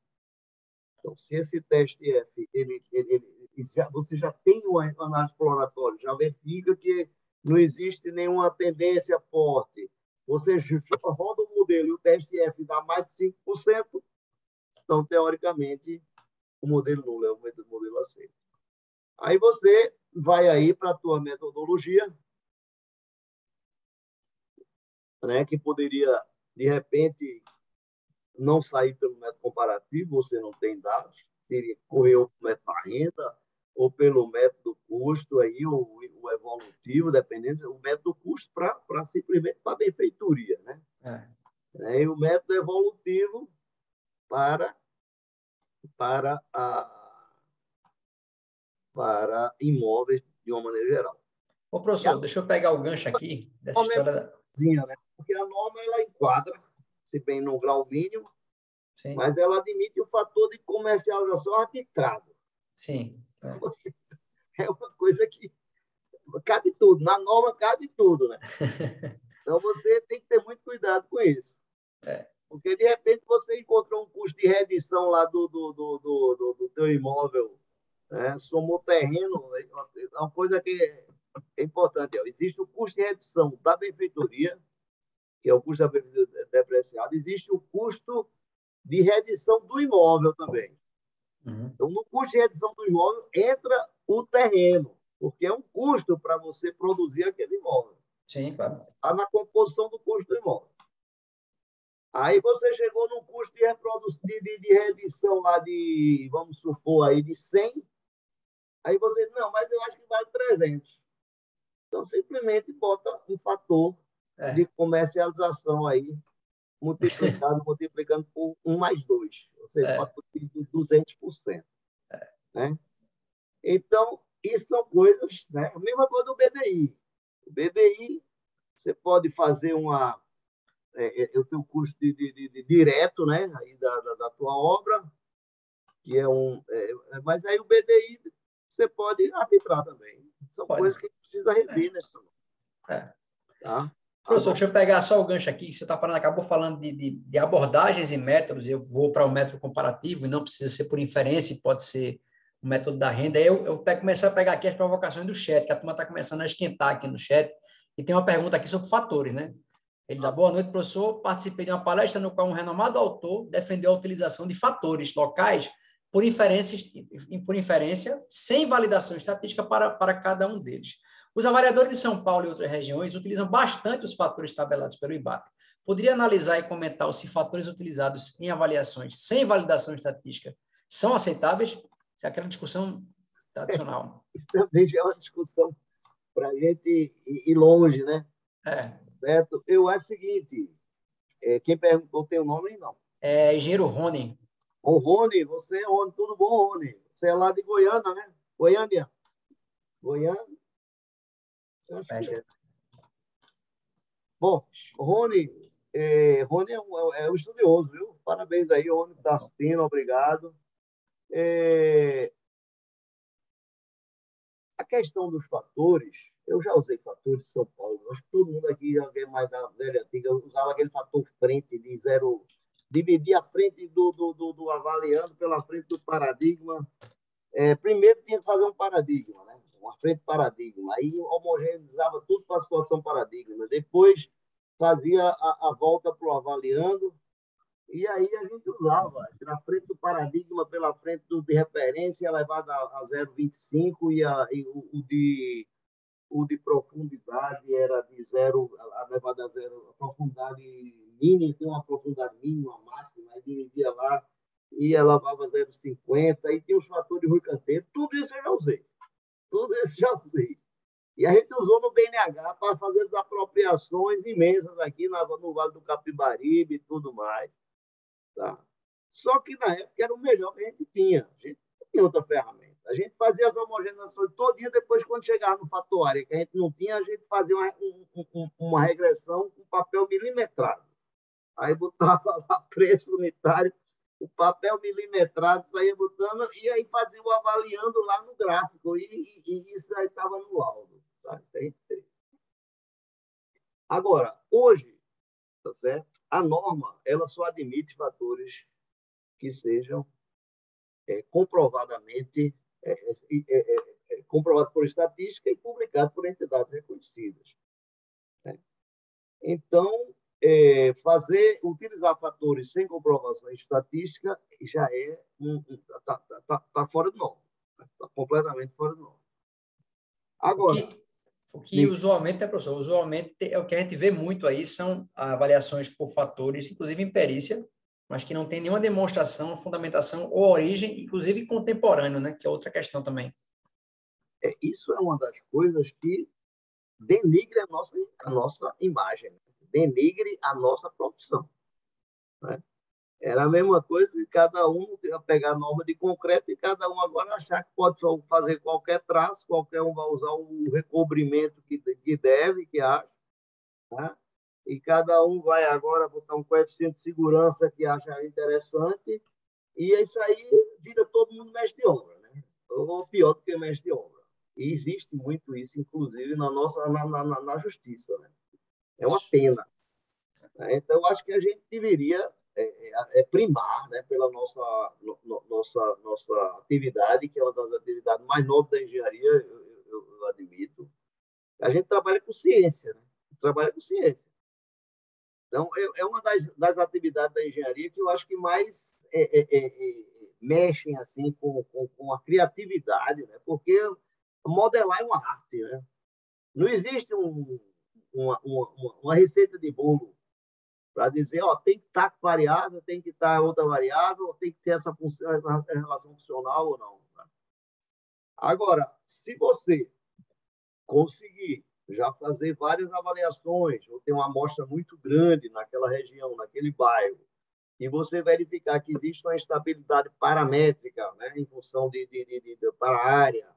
Então, se esse teste F, você já tem uma análise exploratória, já verifica que não existe nenhuma tendência forte, você roda o modelo e o teste F dá mais de 5%, então, teoricamente, o modelo nulo é o modelo aceito. Aí você vai aí para a tua metodologia, né, que poderia, de repente, não sair pelo método comparativo, você não tem dados, teria que correr ou pelo método da renda, ou pelo método custo, aí, o evolutivo, dependendo, o método custo para simplesmente para benfeitoria, né? E o método evolutivo para imóveis de uma maneira geral. Ô, professor, deixa eu pegar o gancho aqui dessa história. Né? Porque a norma ela enquadra, se bem no grau mínimo, sim, mas ela admite o fator de comercialização arbitrado. Sim. É uma coisa que cabe tudo. Na norma cabe tudo, né? Então você tem que ter muito cuidado com isso. Porque, de repente, você encontrou um custo de redição lá do teu imóvel, né? Somou terreno, é uma coisa que é importante. Existe o custo de redição da benfeitoria, que é o custo da benfeitoria depreciado. Existe o custo de redição do imóvel também. Então, no custo de redição do imóvel entra o terreno, porque é um custo para você produzir aquele imóvel. Sim, claro. Está na composição do custo do imóvel. Aí você chegou num custo de redição lá de, vamos supor, aí de 100. Aí você, não, mas eu acho que vale 300. Então, simplesmente bota um fator de comercialização aí, multiplicando por 1 mais 2. Ou seja, fator de 200%. Né? Então, isso são coisas, né? A mesma coisa do BDI. O BDI, você pode fazer eu tenho custo de direto, né? Aí da tua obra, que é mas aí o BDI você pode arbitrar também. São coisas que precisa rever, né? Tá? Professor, deixa eu pegar só o gancho aqui, que você está falando, acabou falando de abordagens e métodos, eu vou para o método comparativo, e não precisa ser por inferência, pode ser o método da renda. Aí eu começar a pegar aqui as provocações do chat, que a turma está começando a esquentar aqui no chat, e tem uma pergunta aqui sobre fatores, né? Ele dá boa noite, professor. Participei de uma palestra no qual um renomado autor defendeu a utilização de fatores locais por inferência, sem validação estatística para cada um deles. Os avaliadores de São Paulo e outras regiões utilizam bastante os fatores tabelados pelo IBAP. Poderia analisar e comentar se fatores utilizados em avaliações sem validação estatística são aceitáveis? Isso é aquela discussão tradicional. Isso também já é uma discussão para a gente ir longe, né? Certo? Eu acho o seguinte, quem perguntou tem o nome, não? É engenheiro Rony. Ô, Rony, você é Rony, tudo bom, Rony? Você é lá de Goiânia, né? Goiânia? Goiânia? Acho que é. Bom, Rony é um estudioso, viu? Parabéns aí, Rony, está assistindo, obrigado. A questão dos fatores, eu já usei fatores de São Paulo, acho que todo mundo aqui, alguém mais da velha antiga, usava aquele fator frente de zero, dividir a frente do avaliando pela frente do paradigma. Primeiro tinha que fazer um paradigma, né? Uma frente paradigma, aí homogeneizava tudo para a situação paradigma, depois fazia a volta para o avaliando, e aí a gente usava na frente do paradigma, pela frente de referência, elevado a 0,25 e o de profundidade era de zero, elevado a zero, a profundidade mínima, tem uma profundidade mínima, máxima, aí dividia lá e elevava 0,50, e tinha os fatores de Rui Canteiro, tudo isso eu já usei. Tudo isso já usei. E a gente usou no BNH para fazer desapropriações imensas aqui no Vale do Capibaribe e tudo mais. Tá? Só que na época era o melhor que a gente tinha. A gente não tinha outra ferramenta. A gente fazia as homogeneizações todinha, depois, quando chegava no fatuário, que a gente não tinha, a gente fazia uma regressão com papel milimetrado. Aí botava lá preço unitário, o papel milimetrado, saía botando, e aí fazia o avaliando lá no gráfico. E isso aí estava no laudo. Tá? Isso a gente fez. Agora, hoje, tá certo? a norma ela só admite fatores que sejam comprovadamente comprovados por estatística e publicados por entidades reconhecidas, né? Então, utilizar fatores sem comprovação estatística já tá fora de norma, está completamente fora de norma. Agora, o que usualmente, né, professor? Usualmente é o que a gente vê muito aí, são avaliações por fatores, inclusive em perícia, mas que não tem nenhuma demonstração, fundamentação ou origem, inclusive contemporâneo, né? Que é outra questão também. Isso é uma das coisas que denigre a nossa imagem, né? Denigre a nossa profissão, né? Era a mesma coisa que cada um pegar a norma de concreto e cada um agora achar que pode fazer qualquer traço, qualquer um vai usar o recobrimento que deve, que acha, né? E cada um vai agora botar um coeficiente de segurança que acha interessante, e isso aí vira todo mundo mestre de obra, né? Ou pior do que mestre de obra. E existe muito isso, inclusive, na justiça, né? É uma pena, né? Então, eu acho que a gente deveria primar, né, pela nossa atividade, que é uma das atividades mais nobres da engenharia, eu admito. A gente trabalha com ciência, né? Trabalha com ciência. Então, é uma das atividades da engenharia que eu acho que mais mexem assim, com a criatividade, né? Porque modelar é uma arte, né? Não existe uma receita de bolo para dizer, ó, tem que estar variável, tem que estar outra variável, tem que ter essa função, essa relação funcional ou não, né? Agora, se você conseguir já fazer várias avaliações, ou ter uma amostra muito grande naquela região, naquele bairro, e você verificar que existe uma estabilidade paramétrica, né, em função para a área,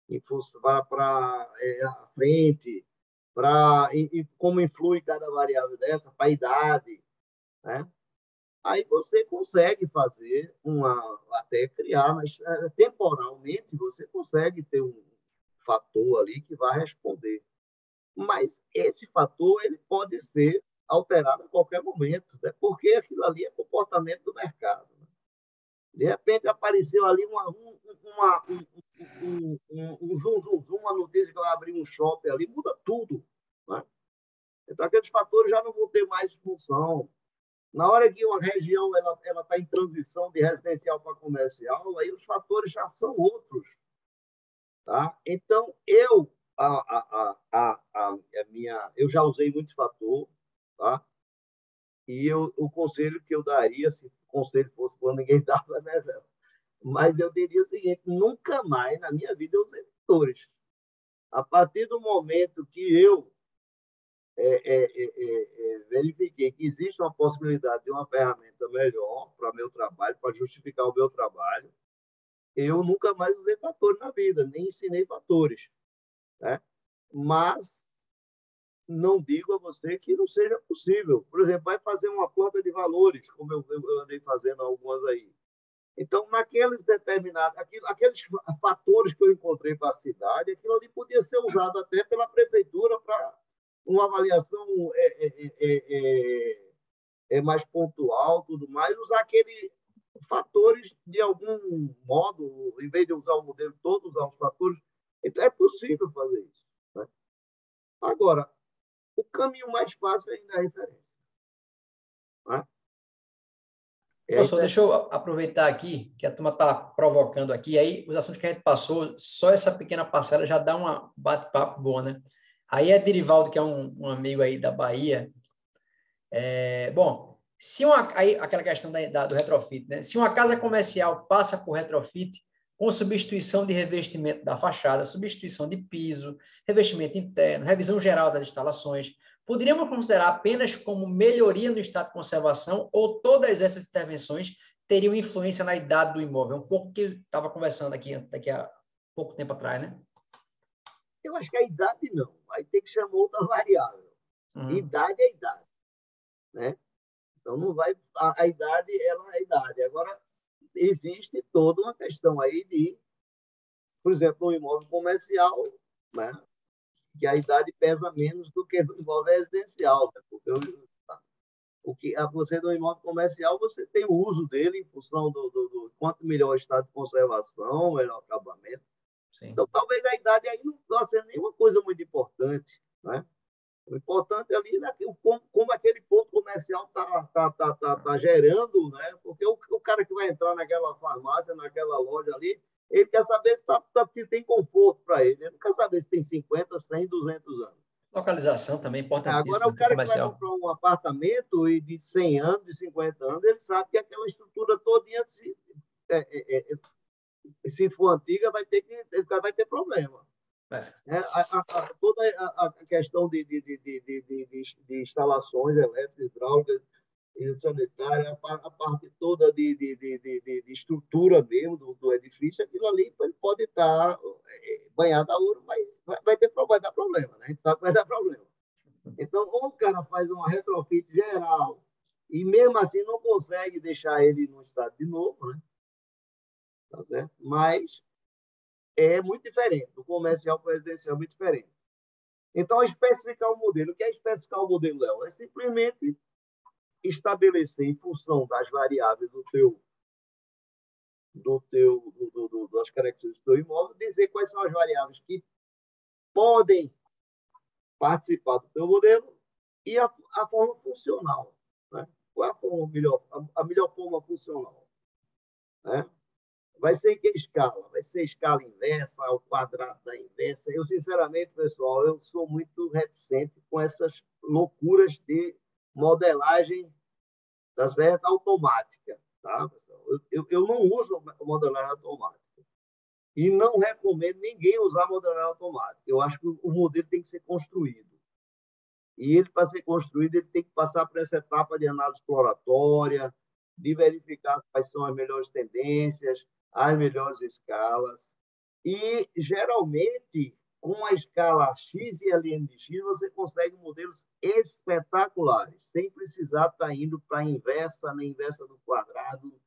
em função para a frente, como influi cada variável dessa, para a idade, né? Aí você consegue fazer até criar, mas temporalmente você consegue ter um fator ali que vai responder. Mas esse fator ele pode ser alterado a qualquer momento, né? Porque aquilo ali é comportamento do mercado, né? De repente apareceu ali uma notícia que vai abrir um shopping ali, muda tudo, né? Então aqueles fatores já não vão ter mais função. Na hora que uma região ela está em transição de residencial para comercial, aí os fatores já são outros, tá? Então eu já usei muito fator, tá? E o conselho que eu daria, se o conselho fosse quando ninguém dava, né, Zé? Mas eu diria o seguinte: nunca mais na minha vida eu usei fatores. A partir do momento que eu verifiquei que existe uma possibilidade de uma ferramenta melhor para meu trabalho, para justificar o meu trabalho, eu nunca mais usei fatores na vida, nem ensinei fatores, né? Mas não digo a você que não seja possível. Por exemplo, vai fazer uma planta de valores, como eu andei fazendo algumas aí. Então, naqueles determinados, aqueles fatores que eu encontrei para a cidade, aquilo ali podia ser usado até pela prefeitura para uma avaliação mais pontual, tudo mais, usar aqueles fatores de algum modo, em vez de usar o modelo todo, usar os fatores. Então, é possível fazer isso, né? Agora, o caminho mais fácil ainda é a referência, né? Professor, deixa eu aproveitar aqui, que a turma está provocando aqui, aí os assuntos que a gente passou, só essa pequena parcela já dá uma bate-papo boa, né? Aí é Dirivaldo, que é um amigo aí da Bahia. Bom, aí, aquela questão do retrofit, né? Se uma casa comercial passa por retrofit, com substituição de revestimento da fachada, substituição de piso, revestimento interno, revisão geral das instalações, poderíamos considerar apenas como melhoria no estado de conservação ou todas essas intervenções teriam influência na idade do imóvel? Um pouco que eu estava conversando aqui a pouco tempo atrás, né? Eu acho que a idade não. Aí tem que chamar outra variável. Idade é idade, né? Então não vai a idade, ela é a idade. Agora existe toda uma questão aí por exemplo, no imóvel comercial, né, que a idade pesa menos do que no imóvel residencial, né? Porque Você do imóvel comercial, você tem o uso dele em função do quanto melhor o estado de conservação, melhor acabamento. Sim. Então, talvez a idade aí não está sendo nenhuma coisa muito importante, né? O importante ali é como aquele ponto comercial tá gerando, né? Porque o cara que vai entrar naquela farmácia, naquela loja ali, ele quer saber se tem conforto para ele. Ele não quer saber se tem 50, 100, 200 anos. Localização também é Agora, importantíssima o para o cara que vai comercial. comprar um apartamento e de 100 anos, de 50 anos, ele sabe que aquela estrutura todinha, se for antiga, vai ter problema. É. Toda a questão de instalações elétricas, hidráulicas e sanitárias, a parte toda de estrutura mesmo do edifício, aquilo ali ele pode estar banhado a ouro, mas vai dar problema, né? A gente sabe que vai dar problema. Então, ou o cara faz uma retrofit geral e mesmo assim não consegue deixar ele no estado de novo, né? Tá certo? Mas é muito diferente. Do comercial para o residencial é muito diferente. Então, especificar o modelo. O que é especificar o modelo, Léo? É simplesmente estabelecer, em função das variáveis das características do teu imóvel, dizer quais são as variáveis que podem participar do teu modelo e a forma funcional. Né? Qual é a melhor forma funcional? Né? Vai ser em que escala? Vai ser escala inversa, ao quadrado da inversa? Eu, sinceramente, pessoal, eu sou muito reticente com essas loucuras de modelagem, tá certo? Automática. Tá, pessoal? Eu não uso modelagem automática. E não recomendo ninguém usar modelagem automática. Eu acho que o modelo tem que ser construído. E ele, para ser construído, ele tem que passar por essa etapa de análise exploratória, de verificar quais são as melhores tendências, as melhores escalas. E, geralmente, com a escala X e LN de X, você consegue modelos espetaculares, sem precisar estar indo para a inversa, na inversa do quadrado.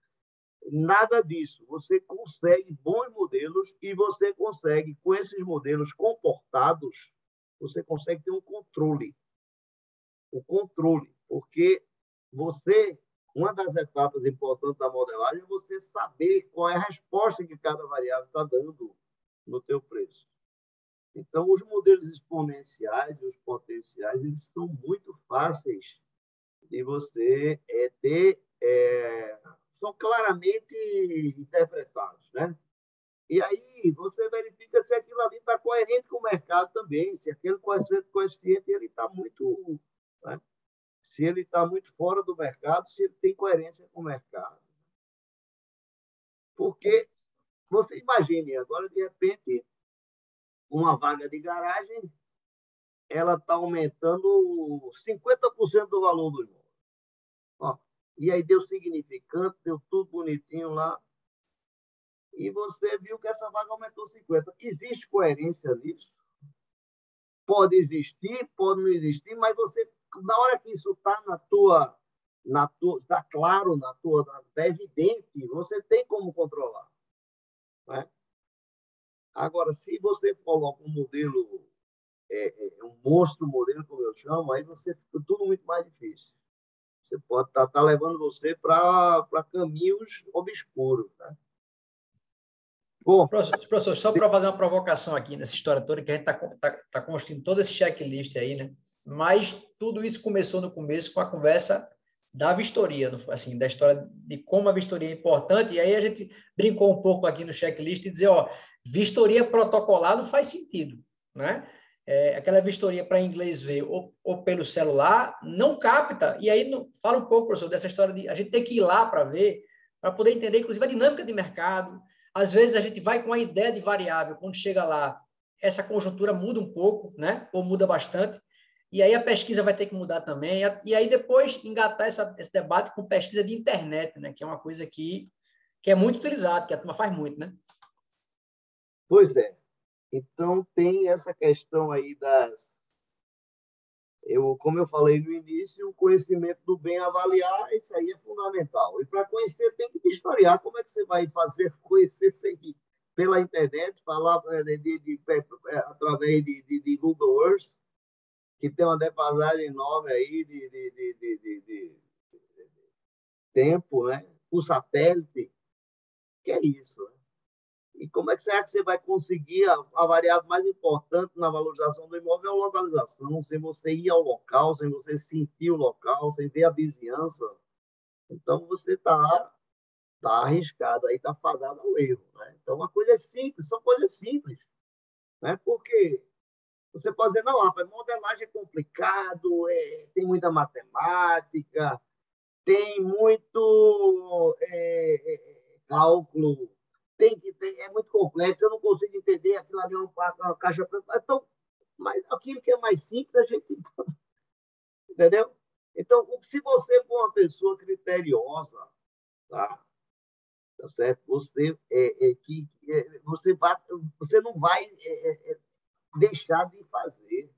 Nada disso. Você consegue bons modelos e você consegue, com esses modelos comportados, você consegue ter um controle. O controle, porque uma das etapas importantes da modelagem é você saber qual é a resposta que cada variável está dando no teu preço. Então, os modelos exponenciais e os potenciais, eles são muito fáceis de você ter, são claramente interpretados, né? E aí você verifica se aquilo ali está coerente com o mercado também, se aquele coeficiente ele está muito, né? Se ele está muito fora do mercado, se ele tem coerência com o mercado. Porque você imagine, agora, de repente, uma vaga de garagem, ela está aumentando 50% do valor do imóvel. Ó, e aí deu significante, deu tudo bonitinho lá, e você viu que essa vaga aumentou 50%. Existe coerência nisso? Pode existir, pode não existir, mas você, na hora que isso está está claro, está evidente, você tem como controlar. Né? Agora, se você coloca um modelo, um monstro modelo, como eu chamo, aí você fica tudo muito mais difícil. Você pode estar levando você para caminhos obscuros. Né? Bom, professor, só para fazer uma provocação aqui nessa história toda, que a gente está construindo todo esse checklist aí, né? Mas tudo isso começou no começo com a conversa da vistoria, assim, da história de como a vistoria é importante, e aí a gente brincou um pouco aqui no checklist e dizer, ó, vistoria protocolar não faz sentido, né? Aquela vistoria para inglês ver ou pelo celular não capta, e aí fala um pouco, professor, dessa história de a gente ter que ir lá para ver, para poder entender, inclusive, a dinâmica de mercado. Às vezes a gente vai com a ideia de variável, quando chega lá, essa conjuntura muda um pouco, né? Ou muda bastante, e aí a pesquisa vai ter que mudar também, e aí depois engatar esse debate com pesquisa de internet, né? Que é uma coisa que é muito utilizada, que a turma faz muito, né? Pois é. Então, tem essa questão aí como eu falei no início, o conhecimento do bem avaliar, isso aí é fundamental. E para conhecer, tem que historiar. Como é que você vai fazer conhecer sem pela internet, falar através de Google Earth, que tem uma defasagem enorme aí tempo, né? Por satélite, que é isso, né? E como é que será que você vai conseguir a variável mais importante na valorização do imóvel é a localização, sem você ir ao local, sem você sentir o local, sem ver a vizinhança. Então, você está arriscado, aí está fadado ao erro, né? Então, uma coisa é simples, são coisas simples, né? Porque você pode dizer, não, rapaz, modelagem é complicado, tem muita matemática, tem muito cálculo, é muito complexo, eu não consigo entender aquilo ali, uma caixa preta. Então, mas aquilo que é mais simples, a gente. Entendeu? Então, se você for uma pessoa criteriosa, tá certo? Você não vai deixar de fazer,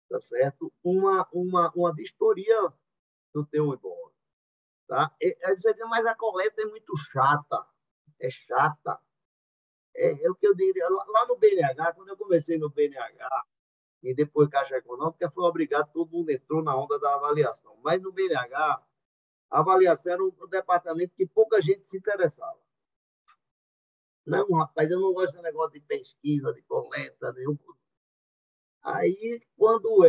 tá certo? Uma vistoria do teu imóvel. Tá? Mas a coleta é muito chata. É chata. É o que eu diria. Lá no BNH, quando eu comecei no BNH, e depois Caixa Econômica, foi obrigado, todo mundo entrou na onda da avaliação. Mas no BNH, a avaliação era um departamento que pouca gente se interessava. Não, rapaz, eu não gosto desse negócio de pesquisa, de coleta. Aí, quando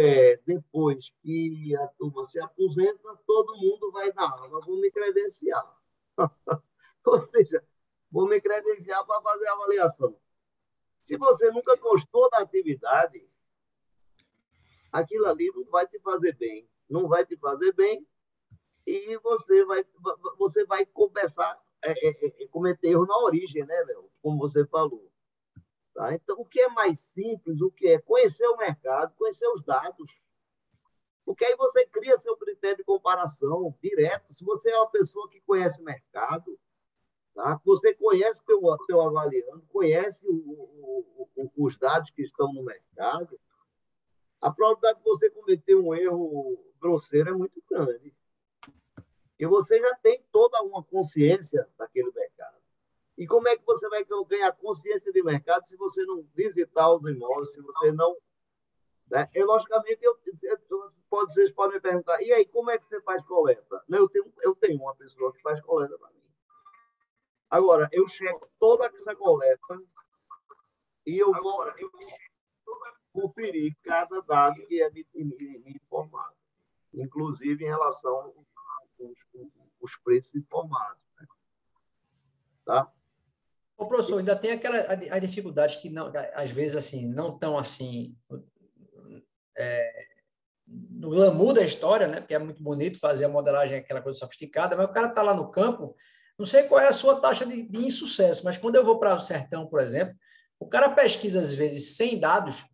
depois que a turma se aposenta, todo mundo vai dar aula, vou me credenciar. Ou seja, vou me credenciar para fazer a avaliação. Se você nunca gostou da atividade, aquilo ali não vai te fazer bem. Não vai te fazer bem e você vai começar a cometer erro na origem, né, Léo? Como você falou. Tá? Então, o que é mais simples, o que é conhecer o mercado, conhecer os dados. Porque aí você cria seu critério de comparação direto. Se você é uma pessoa que conhece o mercado, tá? Você conhece o seu avaliando, conhece os dados que estão no mercado, a probabilidade de você cometer um erro grosseiro é muito grande. E você já tem toda uma consciência daquele mercado. E como é que você vai ganhar consciência de mercado se você não visitar os imóveis, se você não... Né? E, logicamente, vocês podem me perguntar, e aí, como é que você faz coleta? Não, eu tenho uma pessoa que faz coleta para mim. Agora, eu checo toda essa coleta e eu vou conferir cada dado que é me informado, inclusive em relação aos preços informados. Né? Tá? Ô, professor, ainda tem a dificuldade que, não, às vezes, assim, não tão assim... no glamour da história, né? Porque é muito bonito fazer a modelagem, aquela coisa sofisticada, mas o cara está lá no campo, não sei qual é a sua taxa de insucesso, mas quando eu vou para o sertão, por exemplo, o cara pesquisa, às vezes, 100 dados,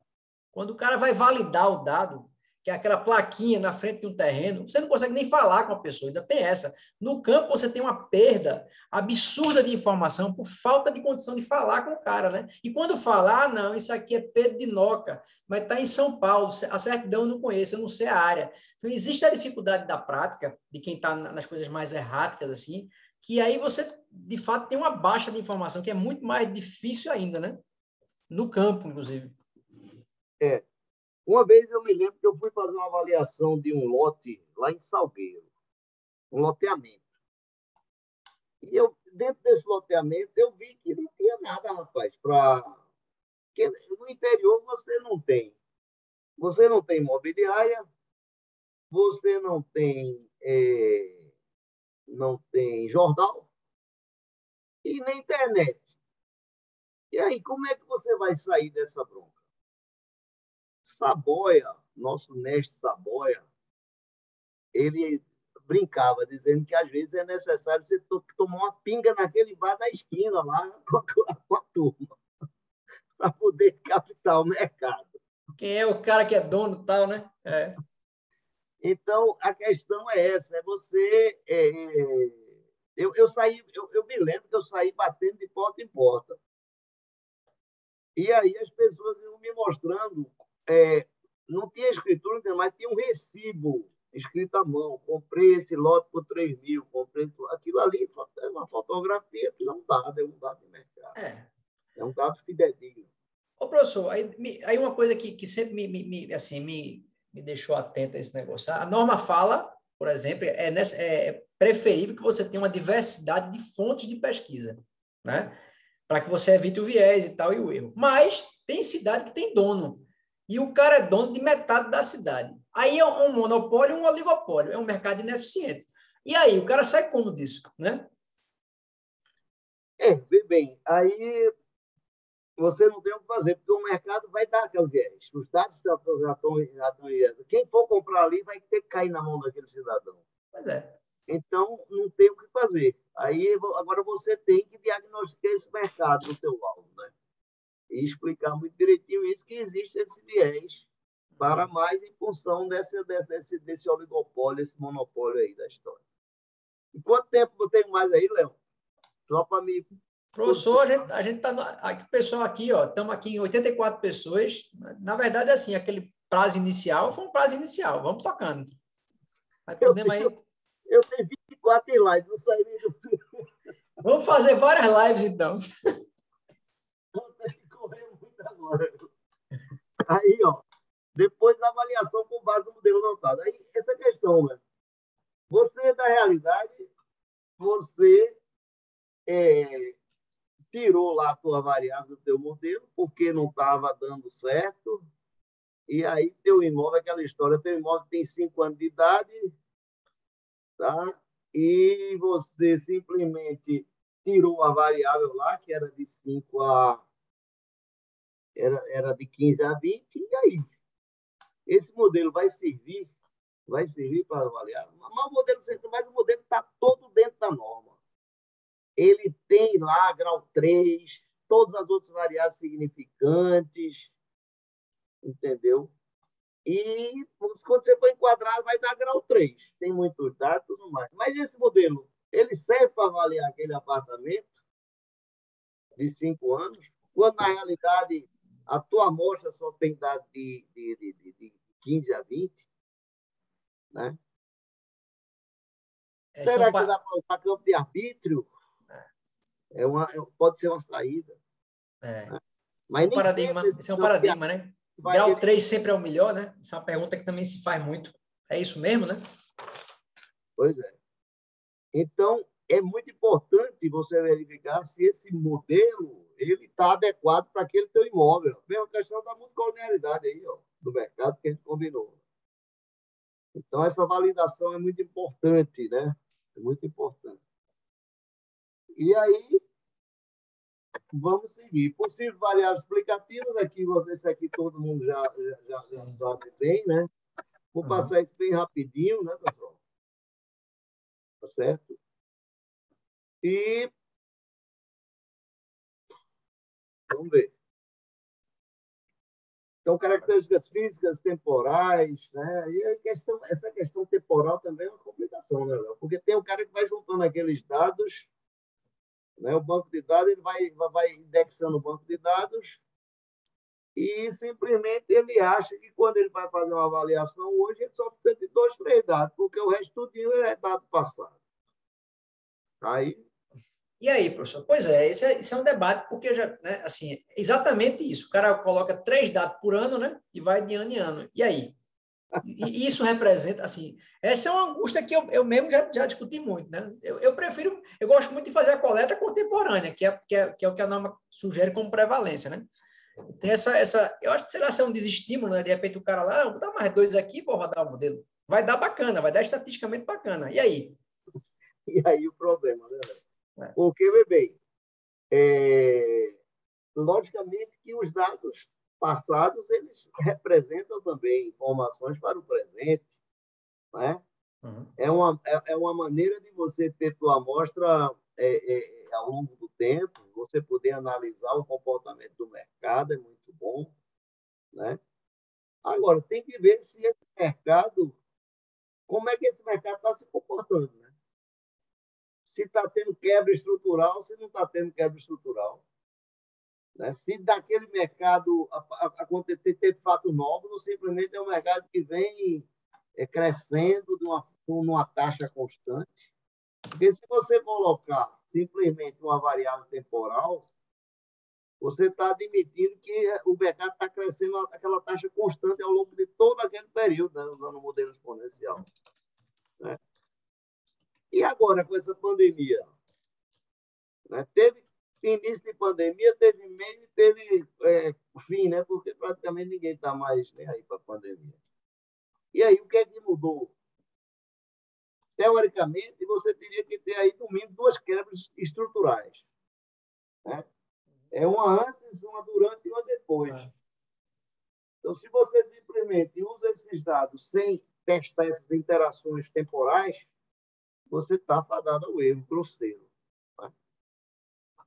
quando o cara vai validar o dado, que é aquela plaquinha na frente de um terreno, você não consegue nem falar com a pessoa, ainda tem essa. No campo, você tem uma perda absurda de informação por falta de condição de falar com o cara, né? E quando falar, não, isso aqui é Pedro de Noca, mas está em São Paulo, a certidão eu não conheço, eu não sei a área. Então, existe a dificuldade da prática, de quem está nas coisas mais erráticas, assim, que aí você, de fato, tem uma baixa de informação, que é muito mais difícil ainda, né? No campo, inclusive. Uma vez eu me lembro que eu fui fazer uma avaliação de um lote lá em Salgueiro, um loteamento. E dentro desse loteamento, eu vi que não tinha nada, rapaz, porque no interior você não tem. Você não tem imobiliária, você não tem jornal e nem internet. E aí, como é que você vai sair dessa bronca? Saboia, nosso mestre Saboia, ele brincava, dizendo que às vezes é necessário você tomar uma pinga naquele bar da esquina lá com a turma, para poder captar o mercado. Quem é o cara que é dono e tal, né? É. Então, a questão é essa, você... eu me lembro que eu saí batendo de porta em porta. E aí as pessoas iam me mostrando, não tinha escritura, mas tinha um recibo escrito à mão. Comprei esse lote por 3 mil, comprei aquilo ali, é uma fotografia que não dá, é um dado de mercado. É um dado fidedigno. Ô, professor, aí uma coisa que sempre me deixou atento a esse negócio. A norma fala, por exemplo, preferível que você tenha uma diversidade de fontes de pesquisa, né? Para que você evite o viés e tal, e o erro. Mas tem cidade que tem dono, e o cara é dono de metade da cidade. Aí é um monopólio e um oligopólio, é um mercado ineficiente. E aí, o cara sai como disso, né? Vê bem, aí você não tem o que fazer, porque o mercado vai dar aquele viés. Os dados já estão aí. Quem for comprar ali vai ter que cair na mão daquele cidadão. Pois é. Então, não tem o que fazer. Aí, agora você tem que diagnosticar esse mercado no teu alvo, né? E explicar muito direitinho isso, que existe esse viés para mais em função desse oligopólio, esse monopólio aí da história. E quanto tempo eu tenho mais aí, Léo? Só para me... Professor, a gente tá aqui, pessoal aqui, ó, estamos aqui em 84 pessoas. Na verdade, assim, aquele prazo inicial foi um prazo inicial. Vamos tocando. Mas podemos aí. Eu tenho 24 em live, não saí nem do... Vamos fazer várias lives, então. Vou ter que correr muito agora. Aí, ó, depois da avaliação com base no modelo anotado. Aí, essa questão, né? Você, na realidade, você tirou lá a tua variável do teu modelo, porque não estava dando certo, e aí teu imóvel, aquela história, teu imóvel tem 5 anos de idade, tá? E você simplesmente tirou a variável lá, que era de 5 a... Era de 15 a 20, e aí? Esse modelo vai servir para avaliar? Mas o modelo está todo dentro da norma. Ele tem lá grau 3, todas as outras variáveis significantes, entendeu? E quando você for enquadrar, vai dar grau 3. Tem muitos dados e tudo mais. Mas esse modelo, ele serve para avaliar aquele apartamento de 5 anos, quando, na realidade, a tua amostra só tem dado de 15 a 20, né? Será que dá para usar campo de arbítrio? Pode ser uma saída. Né? Mas nem esse é um paradigma, né? Grau 3 sempre é o melhor, né? Essa é uma pergunta que também se faz muito. É isso mesmo, né? Pois é. Então, é muito importante você verificar se esse modelo ele está adequado para aquele teu imóvel. A mesma questão da multicolonialidade aí, ó, do mercado que a gente combinou. Então, essa validação é muito importante, né? É muito importante. E aí, vamos seguir. Possíveis variáveis explicativas, isso aqui todo mundo já sabe bem, né? Vou passar isso bem rapidinho, né, pessoal? Tá certo? E vamos ver. Então, características físicas, temporais, né? E essa questão temporal também é uma complicação, né, Léo? Porque tem o cara que vai juntando aqueles dados, né? O banco de dados, ele vai indexando o banco de dados e simplesmente ele acha que quando ele vai fazer uma avaliação hoje, ele só precisa de 2, 3 dados, porque o resto tudinho é dado passado. Aí... E aí, professor? Pois é, esse é um debate, porque já, né, assim, exatamente isso. O cara coloca 3 dados por ano, né? E vai de ano em ano. E aí? E isso representa, assim, essa é uma angústia que eu mesmo já discuti muito, né? Eu gosto muito de fazer a coleta contemporânea, que é o que a norma sugere como prevalência, né? Tem eu acho que, sei lá, se é um desestímulo, né? De repente o cara lá, vou dar mais 2 aqui, vou rodar o modelo. Vai dar bacana, vai dar estatisticamente bacana. E aí? E aí o problema, né? Porque, bebê, logicamente que os dados passados, eles representam também informações para o presente, né? Uhum. É uma maneira de você ter sua amostra ao longo do tempo, você poder analisar o comportamento do mercado, é muito bom, né? Agora, tem que ver se esse mercado, como é que esse mercado está se comportando, né? Se está tendo quebra estrutural, se não está tendo quebra estrutural. Né? Se daquele mercado acontecer ter fato novo, não simplesmente é um mercado que vem crescendo numa taxa constante. Porque se você colocar simplesmente uma variável temporal, você está admitindo que o mercado está crescendo aquela taxa constante ao longo de todo aquele período, né? Usando o modelo exponencial. Né? E agora, com essa pandemia? Né? Teve início de pandemia, teve meio e teve fim, né? Porque praticamente ninguém está mais nem aí para a pandemia. E aí, o que é que mudou? Teoricamente, você teria que ter aí, no mínimo, 2 quebras estruturais. Né? É uma antes, uma durante e uma depois. Então, se você simplesmente usa esses dados sem testar essas interações temporais, você está fadado ao erro grosseiro. Né?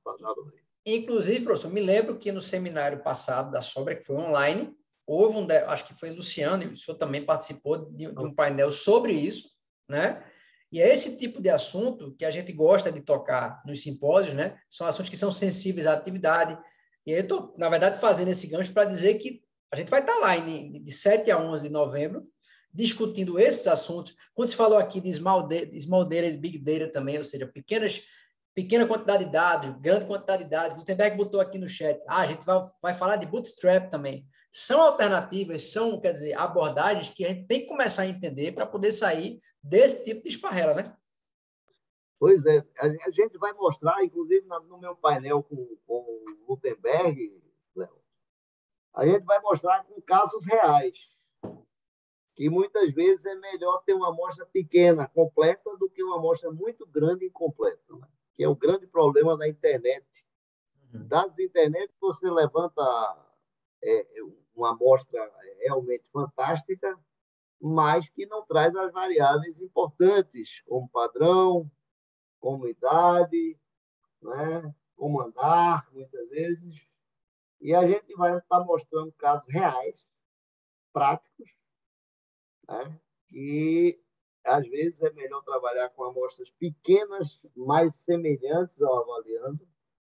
Fadado ao erro. Inclusive, professor, me lembro que no seminário passado da Sobra, que foi online, houve acho que foi Luciano, e o senhor também participou de um painel sobre isso, né? E é esse tipo de assunto que a gente gosta de tocar nos simpósios, né? São assuntos que são sensíveis à atividade. E aí eu estou, na verdade, fazendo esse gancho para dizer que a gente vai estar lá de 7 a 11 de novembro, discutindo esses assuntos. Quando se falou aqui de small data e big data também, ou seja, pequena quantidade de dados, grande quantidade de dados. Gutenberg botou aqui no chat. A gente vai falar de bootstrap também. São alternativas, são, quer dizer, abordagens que a gente tem que começar a entender para poder sair desse tipo de esparrela, né? Pois é. A gente vai mostrar, inclusive no meu painel com o Gutenberg, Léo, a gente vai mostrar com casos reais, que muitas vezes é melhor ter uma amostra pequena, completa, do que uma amostra muito grande e incompleta, né? Que é o grande problema da internet. Dados da internet, você levanta uma amostra realmente fantástica, mas que não traz as variáveis importantes, como padrão, como idade, né? Como andar, muitas vezes. E a gente vai estar mostrando casos reais, práticos, né? Que às vezes é melhor trabalhar com amostras pequenas, mais semelhantes ao avaliando,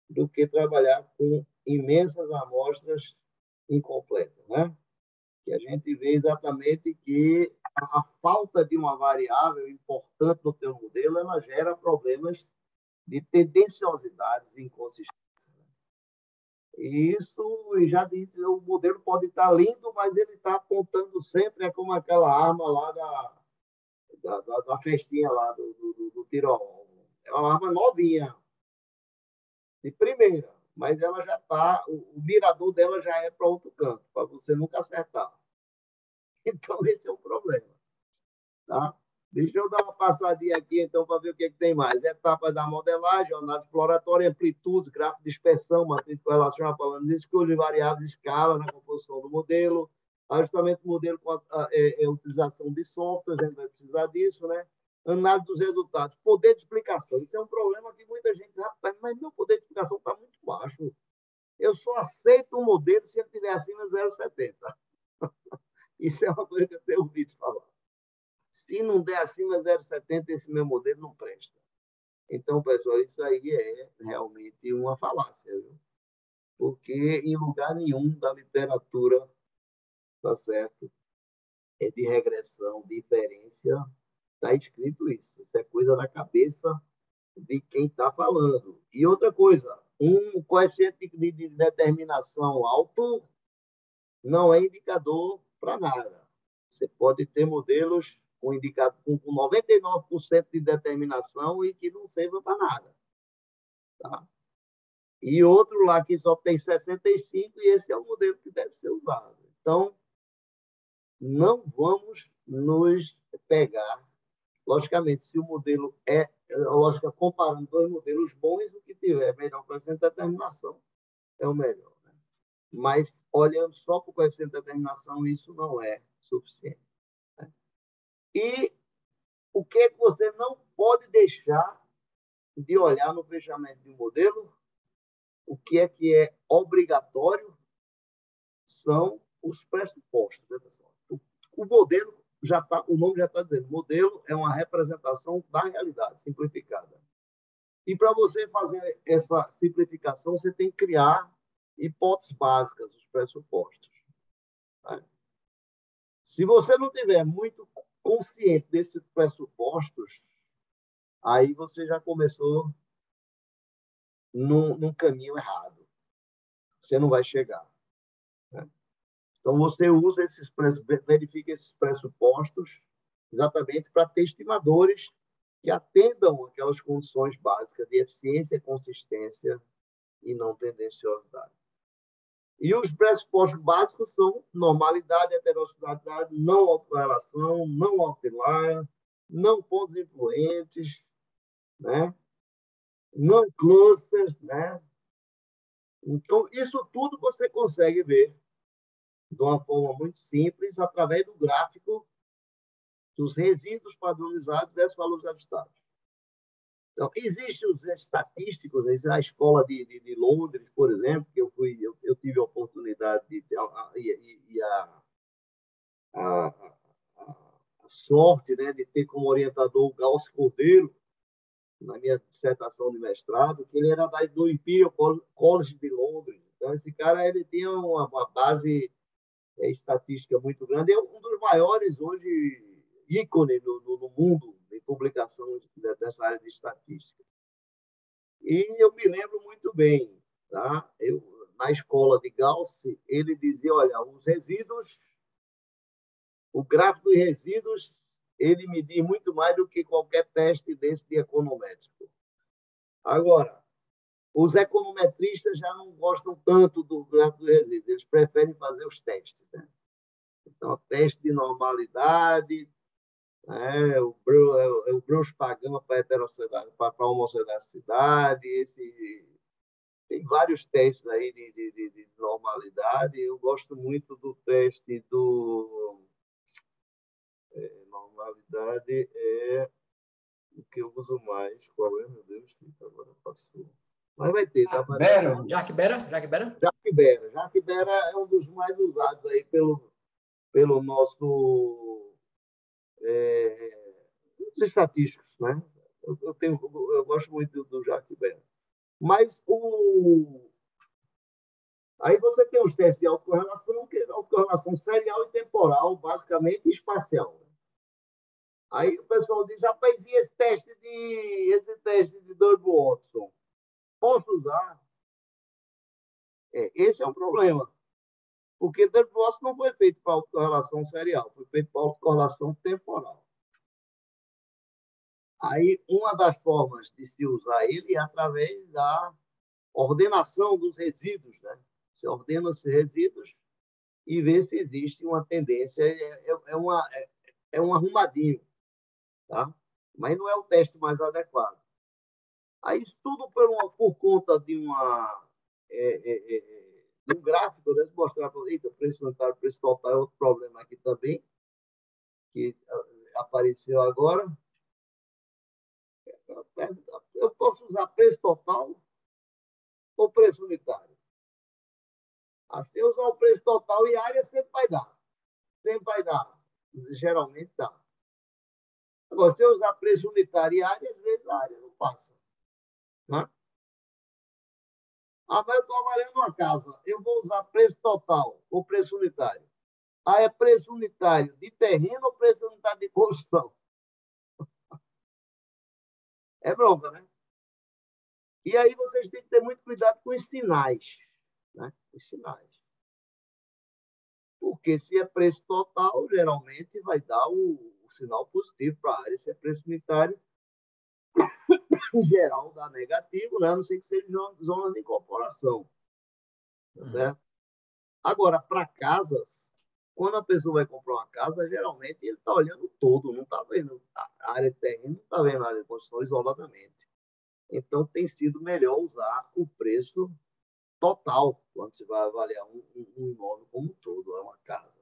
do que trabalhar com imensas amostras incompletas, né? Que a gente vê exatamente que a falta de uma variável importante no teu modelo, ela gera problemas de tendenciosidades e inconsistências. E isso, já disse, o modelo pode estar lindo, mas ele está apontando sempre, é como aquela arma lá da festinha lá do tiro. É uma arma novinha, de primeira, mas ela já está, o mirador dela já é para outro canto, para você nunca acertar. Então, esse é o problema. Tá? Deixa eu dar uma passadinha aqui, então, para ver o que tem mais. Etapas da modelagem, análise exploratória, amplitudes, gráfico de dispersão, matriz de relação, falando de escolha de variáveis, escala na composição do modelo, ajustamento do modelo com a utilização de softwares, a gente vai precisar disso, né? Análise dos resultados, poder de explicação. Isso é um problema que muita gente diz, rapaz, mas meu poder de explicação está muito baixo. Eu só aceito um modelo se ele estiver acima de 0,70. Isso é uma coisa que eu tenho ouvido falar. Se não der acima de 0,70, esse meu modelo não presta. Então, pessoal, isso aí é realmente uma falácia, viu? Porque em lugar nenhum da literatura, tá certo, de regressão, de inferência, está escrito isso. Isso é coisa da cabeça de quem está falando. E outra coisa, um coeficiente de determinação alto não é indicador para nada. Você pode ter modelos com 99% de determinação e que não servam para nada. Tá? E outro lá que só tem 65%, e esse é o modelo que deve ser usado. Então, não vamos nos pegar. Logicamente, se o modelo comparando 2 modelos bons, o que tiver melhor coeficiente de determinação é o melhor. Né? Mas, olhando só para o coeficiente de determinação, isso não é suficiente. Né? E o que você não pode deixar de olhar no fechamento de um modelo? O que é obrigatório são os pressupostos. Né, pessoal? O modelo já está, o nome já está dizendo, modelo é uma representação da realidade simplificada. E para você fazer essa simplificação, você tem que criar hipóteses básicas, os pressupostos. Né? Se você não tiver muito consciente desses pressupostos, aí você já começou num caminho errado. Você não vai chegar. Né? Então, você usa verifica esses pressupostos exatamente para ter estimadores que atendam aquelas condições básicas de eficiência, consistência e não tendenciosidade. E os pressupostos básicos são normalidade, heterogeneidade, não autorrelação, não outlier, não pontos influentes, né? Não clusters, né? Então, isso tudo você consegue ver de uma forma muito simples através do gráfico dos resíduos padronizados versus valores ajustados. Então, existem os estatísticos, a escola de Londres, por exemplo, que eu tive a oportunidade a sorte, né, de ter como orientador o Gauss Cordeiro, na minha dissertação de mestrado, que ele era do Imperial College de Londres. Então, esse cara ele tinha uma base estatística muito grande. É um dos maiores, hoje, ícone no mundo de publicação dessa área de estatística. E eu me lembro muito bem, tá? Na escola de Gauss, ele dizia, olha, os resíduos, o gráfico dos resíduos, ele media muito mais do que qualquer teste desse de econométrico. Agora, os econometristas já não gostam tanto do gráfico dos resíduos, eles preferem fazer os testes, né? Então, teste de normalidade, né? O Bruce-Pagan para a homocedacidade, tem vários testes aí de normalidade. Eu gosto muito do teste do... normalidade é o que eu uso mais. Qual é, meu Deus? Que agora passou. Mas vai ter, tá? Jacques Bera? Jacques Bera é um dos mais usados aí pelo nosso... os estatísticos, né? Eu gosto muito do Jacques Bera. Mas aí você tem os testes de autocorrelação, que é autocorrelação serial e temporal, basicamente, e espacial. Aí o pessoal diz, rapaz, e esse teste de Durbin-Watson? Posso usar? Esse é um problema. Porque Durbin-Watson não foi feito para autocorrelação serial, foi feito para autocorrelação temporal. Aí, uma das formas de se usar ele é através da ordenação dos resíduos, né? Você ordena os resíduos e vê se existe uma tendência, é um arrumadinho, tá? Mas não é o teste mais adequado. Aí, isso tudo por conta de um gráfico, né? Mostrar para o preço unitário, preço total é outro problema aqui também, que apareceu agora. Eu posso usar preço total ou preço unitário? Assim, usar o preço total e área sempre vai dar. Sempre vai dar. Geralmente dá. Agora, se eu usar preço unitário e área, às vezes a área não passa. Né? Mas eu estou avaliando uma casa. Eu vou usar preço total ou preço unitário? É preço unitário de terreno ou preço unitário de construção? É bronca, né? E aí vocês têm que ter muito cuidado com os sinais. Né? Os sinais. Porque se é preço total, geralmente vai dar o sinal positivo para a área. Se é preço unitário, em geral dá negativo, né? A não ser que seja zona de incorporação. Tá certo? Agora, para casas, quando a pessoa vai comprar uma casa, geralmente ele está olhando todo, não está vendo a área de terreno, não está vendo a área de construção isoladamente. Então, tem sido melhor usar o preço total quando você vai avaliar um imóvel como um todo, é uma casa.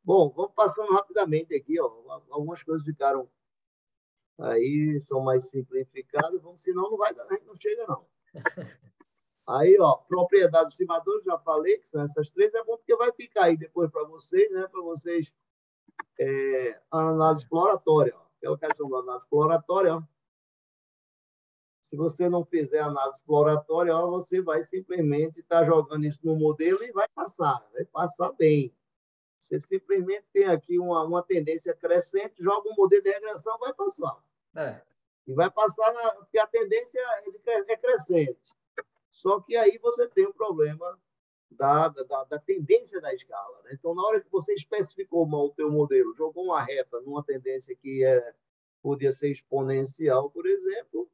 Bom, vamos passando rapidamente aqui, ó. Algumas coisas ficaram aí, são mais simplificadas, senão não vai dar, a gente não chega, não. Aí, ó, propriedades estimadoras, já falei que são essas três, é bom porque vai ficar aí depois para vocês, né? Para vocês, análise exploratória, ó. Aquela questão da análise exploratória, ó. Se você não fizer análise exploratória, ó, você vai simplesmente estar jogando isso no modelo e vai passar bem. Você simplesmente tem aqui uma tendência crescente, joga um modelo de regressão, vai passar. E vai passar porque a tendência é crescente. Só que aí você tem o problema da tendência da escala. Né? Então, na hora que você especificou mal o teu modelo, jogou uma reta numa tendência que é podia ser exponencial, por exemplo,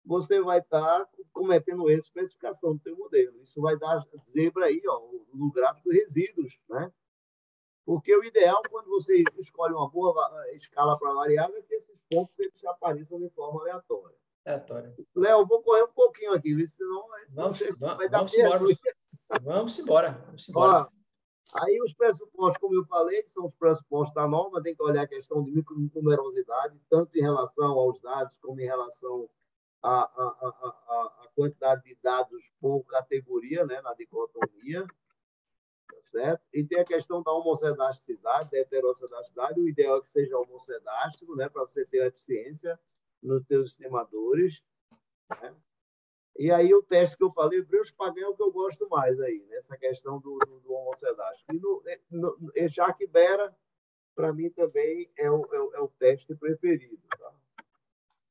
você vai estar cometendo essa especificação do teu modelo. Isso vai dar zebra aí, ó, no gráfico de resíduos, né? Porque o ideal, quando você escolhe uma boa escala para variável, é que esses pontos eles apareçam de forma aleatória. Léo, vou correr um pouquinho aqui, viu? Senão vai dar meia-noite. Vamos embora. Ó, aí os pressupostos, como eu falei, que são os pressupostos da norma, tem que olhar a questão de micronumerosidade, tanto em relação aos dados como em relação à quantidade de dados por categoria, né, na dicotomia. Certo? E tem a questão da homocedasticidade, da heterocedasticidade. O ideal é que seja homocedástico, né, para você ter eficiência nos seus estimadores. Né? E aí o teste que eu falei, o Breusch-Pagan é o que eu gosto mais aí, nessa questão do homocedástico. E Jacques Bera, para mim, também é o teste preferido. Tá?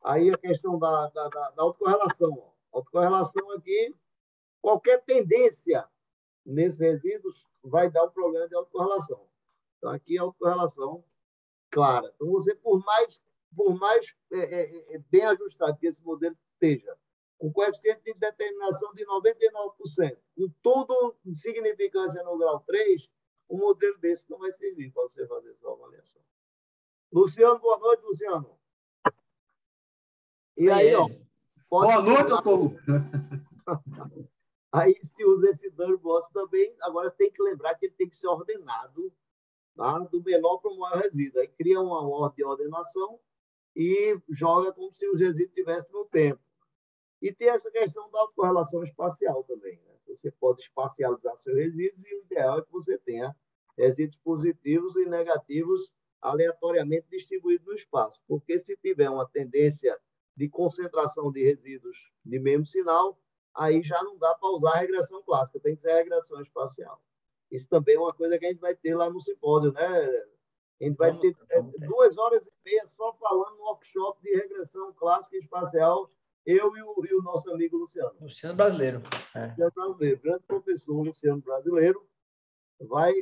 Aí a questão da autocorrelação. Autocorrelação aqui, qualquer tendência nesses resíduos vai dar um problema de autocorrelação. Então, aqui é autocorrelação clara. Então, você, por mais bem ajustado que esse modelo esteja, com coeficiente de determinação de 99%, com tudo de significância no grau 3, um modelo desse não vai servir para você fazer sua avaliação. Luciano, boa noite, Luciano. E aí, ó, boa noite, doutor. Aí se usa esse dano boss também, agora tem que lembrar que ele tem que ser ordenado, tá? Do menor para o maior resíduo. Aí cria uma ordem de ordenação e joga como se os resíduos estivessem no tempo. E tem essa questão da correlação espacial também. Né? Você pode espacializar seus resíduos e o ideal é que você tenha resíduos positivos e negativos aleatoriamente distribuídos no espaço. Porque se tiver uma tendência de concentração de resíduos de mesmo sinal, aí já não dá para usar a regressão clássica, tem que ser a regressão espacial. Isso também é uma coisa que a gente vai ter lá no simpósio, né? A gente vai ter 2 horas e meia só falando no workshop de regressão clássica e espacial, eu e o nosso amigo Luciano. Luciano Brasileiro. Luciano Brasileiro, grande professor Luciano Brasileiro, vai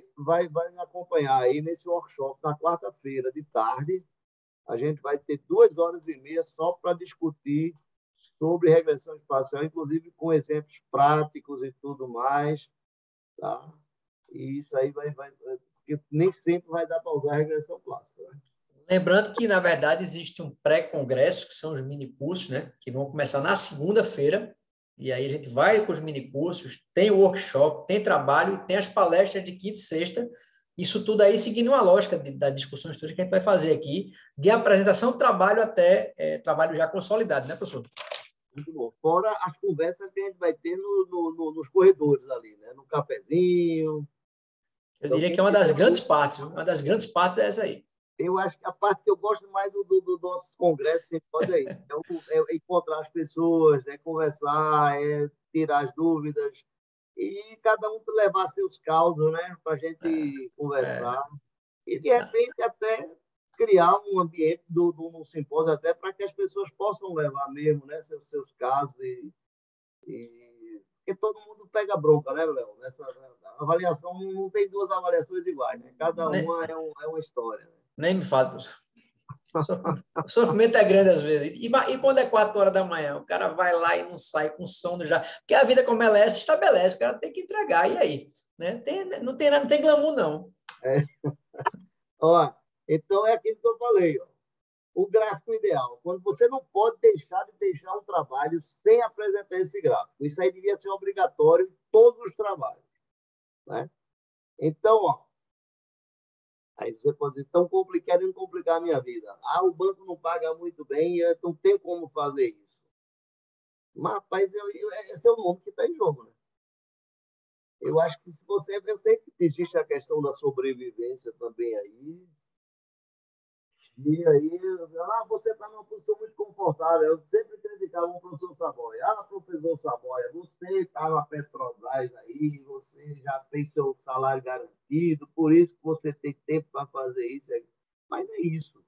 me acompanhar aí nesse workshop na quarta-feira de tarde. A gente vai ter 2 horas e meia só para discutir sobre regressão espacial, inclusive com exemplos práticos e tudo mais, tá? E isso aí porque nem sempre vai dar para usar a regressão clássica, né? Lembrando que, na verdade, existe um pré-congresso, que são os mini-cursos, né? Que vão começar na segunda-feira, e aí a gente vai com os mini-cursos, tem o workshop, tem trabalho, e tem as palestras de quinta e sexta, isso tudo aí seguindo uma lógica da discussão histórica que a gente vai fazer aqui, de apresentação do trabalho até trabalho já consolidado, né, professor? Muito bom. Fora as conversas que a gente vai ter nos corredores ali, né? No cafezinho. Eu diria que é uma das grandes partes, uma das grandes partes é essa aí. Eu acho que a parte que eu gosto mais do nosso congresso simpósio é isso. É encontrar as pessoas, conversar, tirar as dúvidas e cada um levar seus causos, né? Para a gente conversar. E, de repente, até criar um ambiente do simpósio até para que as pessoas possam levar mesmo, né? Seus casos porque todo mundo pega bronca, né, Léo? Nessa avaliação, não tem 2 avaliações iguais, né? Cada uma é uma história. Né? Nem me fala, professor. O sofrimento é grande às vezes. E quando é 4 horas da manhã, o cara vai lá e não sai com sono já. Porque a vida como ela é, se estabelece, o cara tem que entregar. E aí? Né? Não tem glamour, não. Ó, então é aquilo que eu falei, ó. O gráfico ideal, quando você não pode deixar um trabalho sem apresentar esse gráfico. Isso aí devia ser obrigatório em todos os trabalhos. Né? Então, ó, aí você pode dizer, tão complicado e complicar a minha vida. Ah, o banco não paga muito bem, eu não tenho como fazer isso. Mas, rapaz, esse é o nome que está em jogo. Né? Eu acho que se você... Eu sei que existe a questão da sobrevivência também aí. E aí, você está numa posição muito confortável. Eu sempre criticava o professor Saboia. Professor Saboia, você está na Petrobras aí, você já tem seu salário garantido, por isso que você tem tempo para fazer isso. Mas não é isso.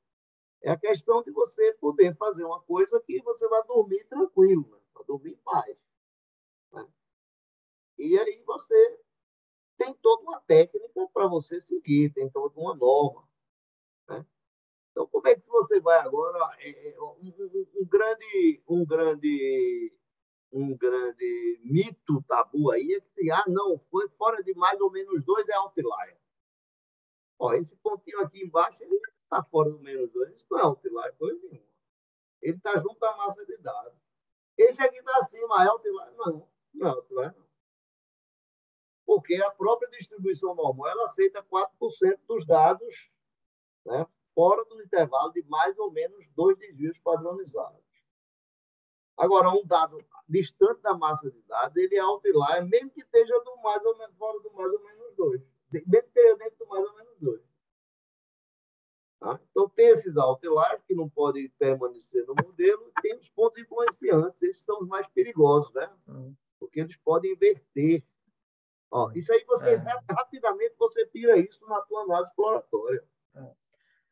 É a questão de você poder fazer uma coisa que você vai dormir tranquilo, né? Vai dormir em paz. Né? E aí você tem toda uma técnica para você seguir, tem toda uma norma. Né? Então, como é que você vai agora? Um grande mito tabu aí é que, não, foi fora de mais ou menos 2 é outlier. Ó, esse pontinho aqui embaixo, ele está fora do menos 2. Isso não é outlier, coisa nenhuma. Ele está junto à massa de dados. Esse aqui está acima, é outlier? Não, não é outlier, não. Porque a própria distribuição normal, ela aceita 4% dos dados, né, fora do intervalo de mais ou menos 2 desvios padronizados. Agora, um dado distante da massa de dados, ele é outlier, mesmo que esteja do mais ou menos, fora do mais ou menos 2. Mesmo que esteja dentro do mais ou menos 2. Tá? Então, tem esses outliers que não podem permanecer no modelo, e tem os pontos influenciantes, esses são os mais perigosos, né? Porque eles podem inverter. Ó, isso aí, rapidamente, você tira isso na tua análise exploratória.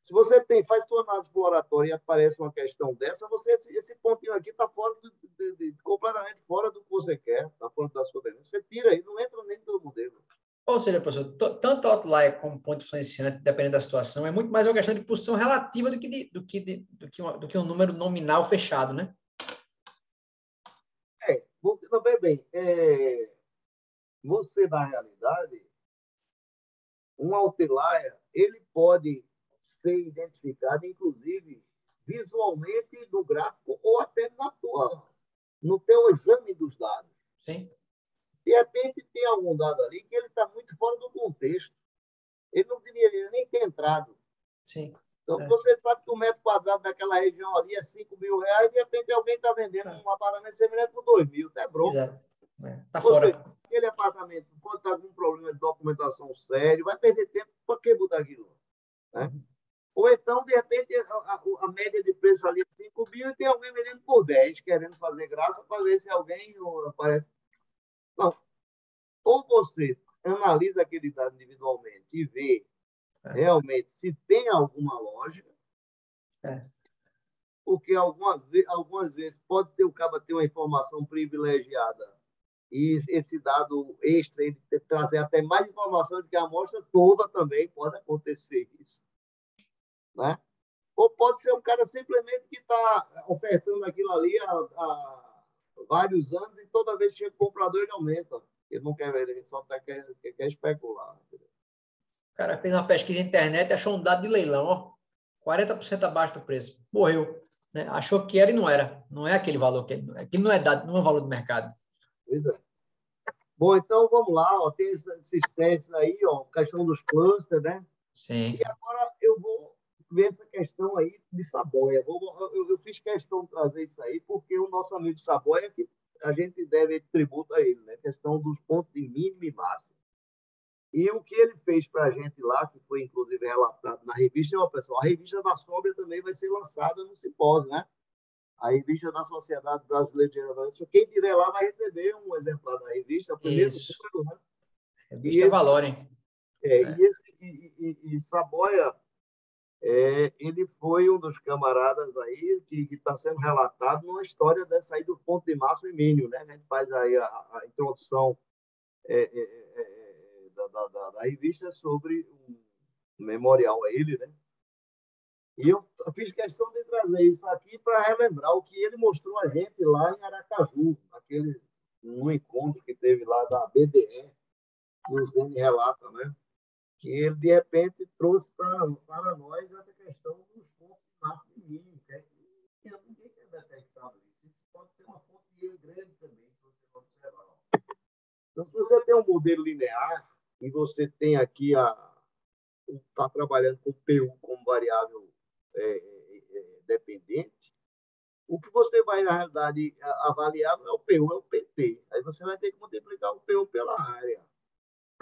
Se você faz sua análise exploratória e aparece uma questão dessa, esse pontinho aqui está fora completamente fora do que você quer, está fora da sua tendência. Você tira aí, não entra nem no modelo. Ou seja, professor, tanto outlier como ponto influenciante, dependendo da situação, é muito mais uma questão de posição relativa do que um número nominal fechado, né? Também bem. Você, na realidade, um outlier, ele pode ser identificado, inclusive, visualmente no gráfico ou até no teu exame dos dados. Sim. De repente, tem algum dado ali que ele está muito fora do contexto. Ele não deveria nem ter entrado. Sim. Então, você sabe que o metro quadrado daquela região ali é 5 mil reais e, de repente, alguém está vendendo um apartamento semelhante por 2 mil. É bronca. Exato. Está fora. Seja, aquele apartamento pode estar com um problema de documentação sério, vai perder tempo, para que botar aquilo? Né? Ou então, de repente, a média de preço ali é 5 mil e tem alguém vendendo por 10, querendo fazer graça para ver se alguém aparece. Não. Ou você analisa aquele dado individualmente e vê realmente se tem alguma lógica, porque algumas vezes pode ter o cabo ter uma informação privilegiada e esse dado extra ele trazer até mais informações do que a amostra toda também, pode acontecer isso. Né? Ou pode ser um cara simplesmente que está ofertando aquilo ali há vários anos e toda vez que chega o comprador ele aumenta. Ele não quer ver, ele só quer especular. O cara fez uma pesquisa na internet e achou um dado de leilão, ó, 40% abaixo do preço. Morreu. Né? Achou que era e não era. Não é aquele valor. Aquilo não é dado, não é valor do mercado. Pois é. Bom, então vamos lá. Ó, tem esses testes aí, ó, questão dos clusters, né? Sim. E agora eu vou ver essa questão aí de Saboia. Eu fiz questão de trazer isso aí porque o nosso amigo Saboia, que a gente deve tributo a ele, né? Questão dos pontos de mínimo e máximo. E o que ele fez para a gente lá, que foi inclusive relatado na revista, pessoal, a revista da Sóbria também vai ser lançada no simpósio, né? A revista da Sociedade Brasileira de Geografia. Quem tiver lá vai receber um exemplar da revista, o primeiro número, né? Revista Valorem. E Saboia, ele foi um dos camaradas aí que está sendo relatado numa história dessa aí do ponto de máximo e mínimo, né? A gente faz aí a introdução da revista sobre um memorial a ele, né? E eu fiz questão de trazer isso aqui para relembrar o que ele mostrou a gente lá em Aracaju, no encontro que teve lá da BDE, que o Zene relata, né? Que ele, de repente, trouxe para nós essa questão dos pontos de máximo e mínimo, que ninguém tem detectado isso. Isso pode ser uma fonte de erro grande também, se você observar. Então, se você tem um modelo linear e você tem aqui está trabalhando com PU como variável dependente, o que você vai, na realidade, avaliar não é o PU, é o PT. Aí você vai ter que multiplicar o PU pela área.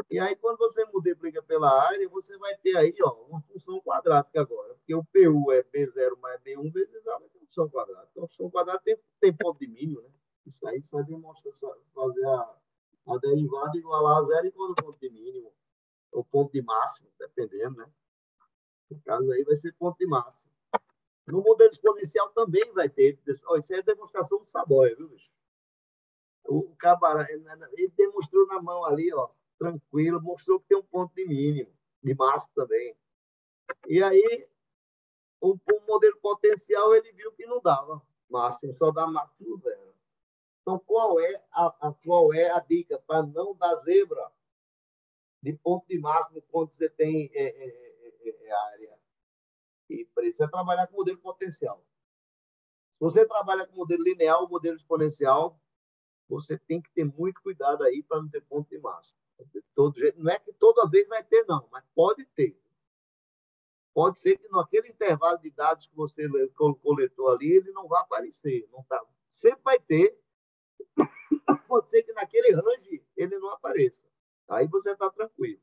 E aí, quando você multiplica pela área, você vai ter aí uma função quadrática agora. Porque o PU é B0 mais B1 vezes A, vai ter função quadrática. Então, a função quadrática tem ponto de mínimo, né? Isso aí só demonstra fazer a derivada igualar a zero igual ao ponto de mínimo. Ou ponto de máximo, dependendo, né? No caso aí vai ser ponto de máximo. No modelo exponencial também vai ter. Isso é a demonstração do Saboia, viu, bicho? O camarada, ele demonstrou na mão ali, ó, tranquilo, mostrou que tem um ponto de mínimo, de máximo também. E aí, o modelo potencial ele viu que não dava máximo, só dá máximo zero. Então, qual é a dica para não dar zebra de ponto de máximo quando você tem área e preço? É trabalhar com modelo potencial. Se você trabalha com modelo linear ou modelo exponencial, você tem que ter muito cuidado aí para não ter ponto de máximo. Não é que toda vez vai ter, não, mas pode ter. Pode ser que naquele intervalo de dados que você coletou ali, ele não vai aparecer. Não tá. Sempre vai ter. Pode ser que naquele range ele não apareça. Aí você está tranquilo.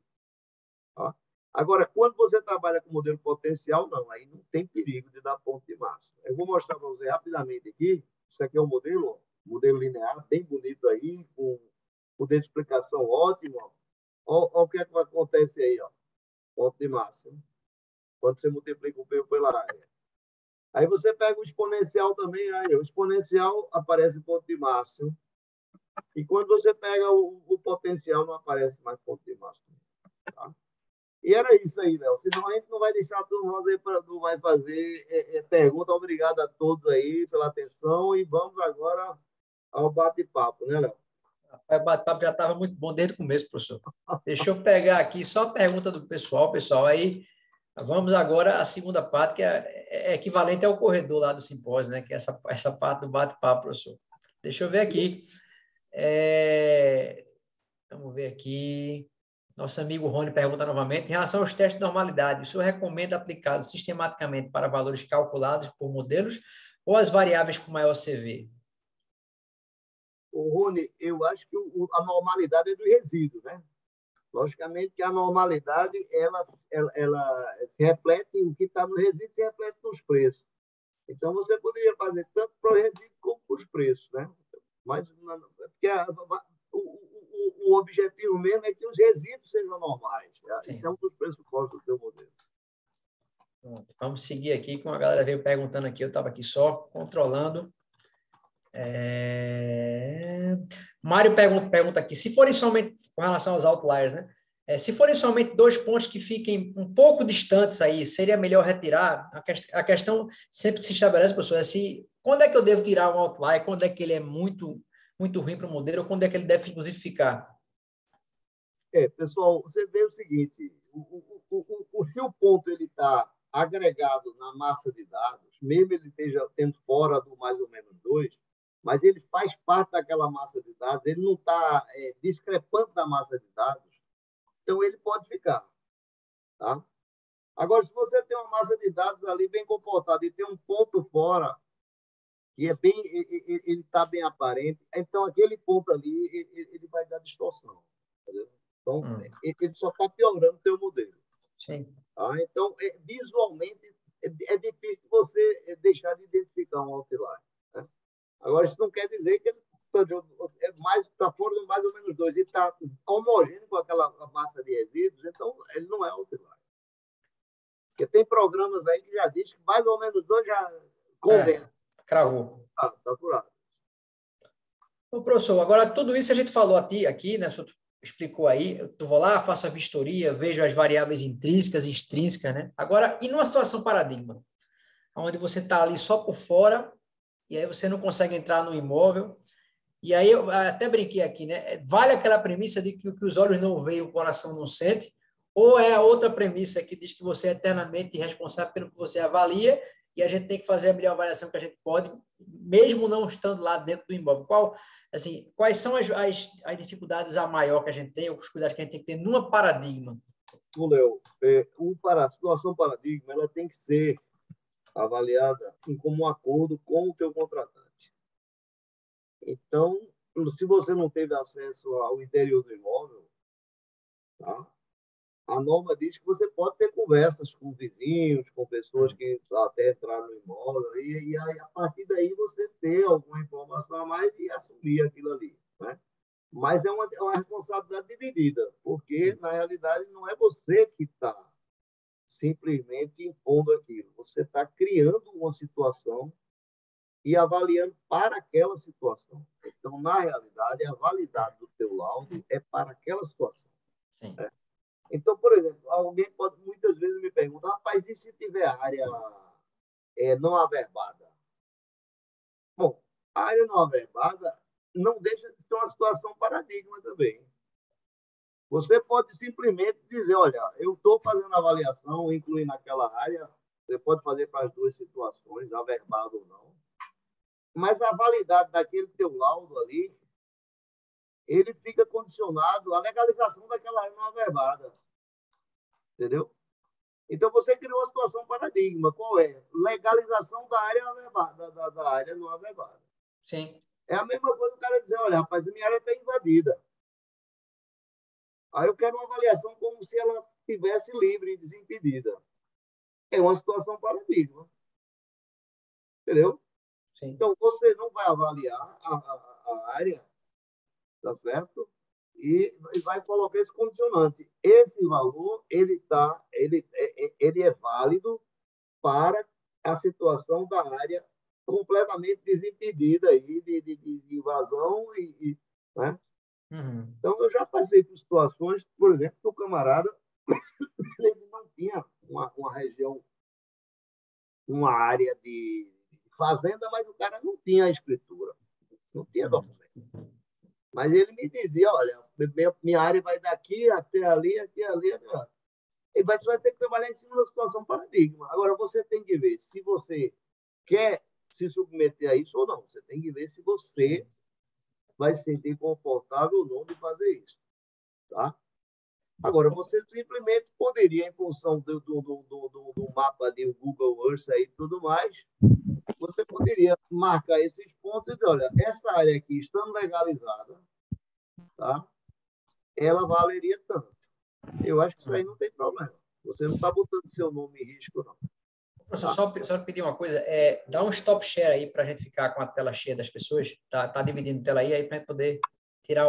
Tá? Agora, quando você trabalha com modelo potencial, não. Aí não tem perigo de dar ponto de máximo. Eu vou mostrar para você rapidamente aqui. Isso aqui é um modelo linear, bem bonito aí, com poder de explicação ótimo. Olha o que é que acontece aí. Ó. Ponto de máximo. Quando você multiplica o P pela área. Aí você pega o exponencial também, aí o exponencial aparece ponto de máximo. E quando você pega o potencial, não aparece mais ponto de máximo. Tá? E era isso aí, Léo. Senão a gente não vai deixar a turma não vai fazer pergunta. Obrigado a todos aí pela atenção. E vamos agora ao bate-papo, né, Léo? O bate-papo já estava muito bom desde o começo, professor. Deixa eu pegar aqui só a pergunta do pessoal. Aí vamos agora à segunda parte, que é equivalente ao corredor lá do simpósio, né? Que é essa parte do bate-papo, professor. Deixa eu ver aqui. Vamos ver aqui. Nosso amigo Rony pergunta novamente. Em relação aos testes de normalidade, o senhor recomenda aplicá-los sistematicamente para valores calculados por modelos ou as variáveis com maior CV? O Rony, eu acho que a normalidade é do resíduo, né? Logicamente que a normalidade ela se reflete, o que está no resíduo se reflete nos preços. Então, você poderia fazer tanto para o resíduo como para os preços, né? Mas porque o objetivo mesmo é que os resíduos sejam normais. Sim. Isso é um dos pressupostos do teu modelo. Vamos seguir aqui, com a galera veio perguntando aqui, eu estava aqui só controlando. Mário pergunta aqui, se forem somente, com relação aos outliers, né? Se forem somente 2 pontos que fiquem um pouco distantes aí, seria melhor retirar? A questão sempre que se estabelece, professor, é quando é que eu devo tirar um outlier, quando é que ele é muito, muito ruim para o modelo, ou quando é que ele deve, inclusive, ficar? Pessoal, você vê o seguinte, se o ponto está agregado na massa de dados, mesmo ele esteja tendo fora do mais ou menos 2, mas ele faz parte daquela massa de dados, ele não está discrepante da massa de dados, então ele pode ficar. Tá? Agora, se você tem uma massa de dados ali bem comportada e tem um ponto fora, que ele está bem aparente, então aquele ponto ali ele vai dar distorção. Entendeu? Então, ele só está piorando o teu modelo. Sim. Tá? Então, visualmente, é difícil você deixar de identificar um outlier. Né? Agora, isso não quer dizer que ele está fora de mais ou menos 2 e está homogêneo com aquela massa de resíduos, então ele não é outlier. Porque tem programas aí que já diz que mais ou menos 2 já convém. Cravou. Tá curado. Ô, professor, agora tudo isso a gente falou aqui, né? O senhor explicou aí, eu vou lá, faço a vistoria, vejo as variáveis intrínsecas e extrínsecas, né? Agora, e numa situação paradigma, onde você está ali só por fora, e aí você não consegue entrar no imóvel, e aí eu até brinquei aqui, né? Vale aquela premissa de que o que os olhos não veem, o coração não sente, ou é a outra premissa que diz que você é eternamente responsável pelo que você avalia, e a gente tem que fazer a melhor avaliação que a gente pode, mesmo não estando lá dentro do imóvel? Quais são as dificuldades a maior que a gente tem, ou os cuidados que a gente tem que ter numa paradigma? Léo, a situação paradigma ela tem que ser avaliada em comum acordo com o teu contratante. Então, se você não teve acesso ao interior do imóvel, tá? A norma diz que você pode ter conversas com vizinhos, com pessoas que até entraram no imóvel, e aí, a partir daí você ter alguma informação a mais e assumir aquilo ali. Né? Mas é uma responsabilidade dividida, porque, na realidade, não é você que está simplesmente impondo aquilo. Você está criando uma situação e avaliando para aquela situação. Então, na realidade, a validade do teu laudo é para aquela situação. Sim. Então, por exemplo, alguém pode muitas vezes me perguntar, rapaz, e se tiver área não averbada. Bom, a área não averbada não deixa de ser uma situação paradigma também. Você pode simplesmente dizer, olha, eu estou fazendo avaliação, incluindo aquela área, você pode fazer para as duas situações, averbado ou não, mas a validade daquele teu laudo ali, ele fica condicionado à legalização daquela área não averbada. Entendeu? Então, você criou uma situação paradigma. Qual é? Legalização da área averbada, da área não averbada. Sim. É a mesma coisa o cara dizer, olha, rapaz, a minha área está invadida. Aí eu quero uma avaliação como se ela estivesse livre e desimpedida. É uma situação paradigma. Entendeu? Sim. Então, você não vai avaliar a área, tá certo? E vai colocar esse condicionante. Esse valor, ele é válido para a situação da área completamente desimpedida aí de invasão né? Uhum. Então, eu já passei por situações, por exemplo, que o camarada ele não tinha uma região, uma área de fazenda, mas o cara não tinha a escritura, não tinha documento. Mas ele me dizia, olha, minha área vai daqui até ali, até ali, até lá. E você vai ter que trabalhar em cima da situação paradigma. Agora, você tem que ver se você quer se submeter a isso ou não. Você tem que ver se você vai se sentir confortável ou não de fazer isso. Tá? Agora, você simplesmente poderia, em função do mapa de Google Earth e tudo mais, você poderia marcar esses pontos e dizer, olha, essa área aqui, estando legalizada, tá? Ela valeria tanto. Eu acho que isso aí não tem problema. Você não está botando seu nome em risco, não. Professor, só pedir uma coisa, dá um stop share aí para a gente ficar com a tela cheia das pessoas. Tá dividindo a tela aí para a gente poder tirar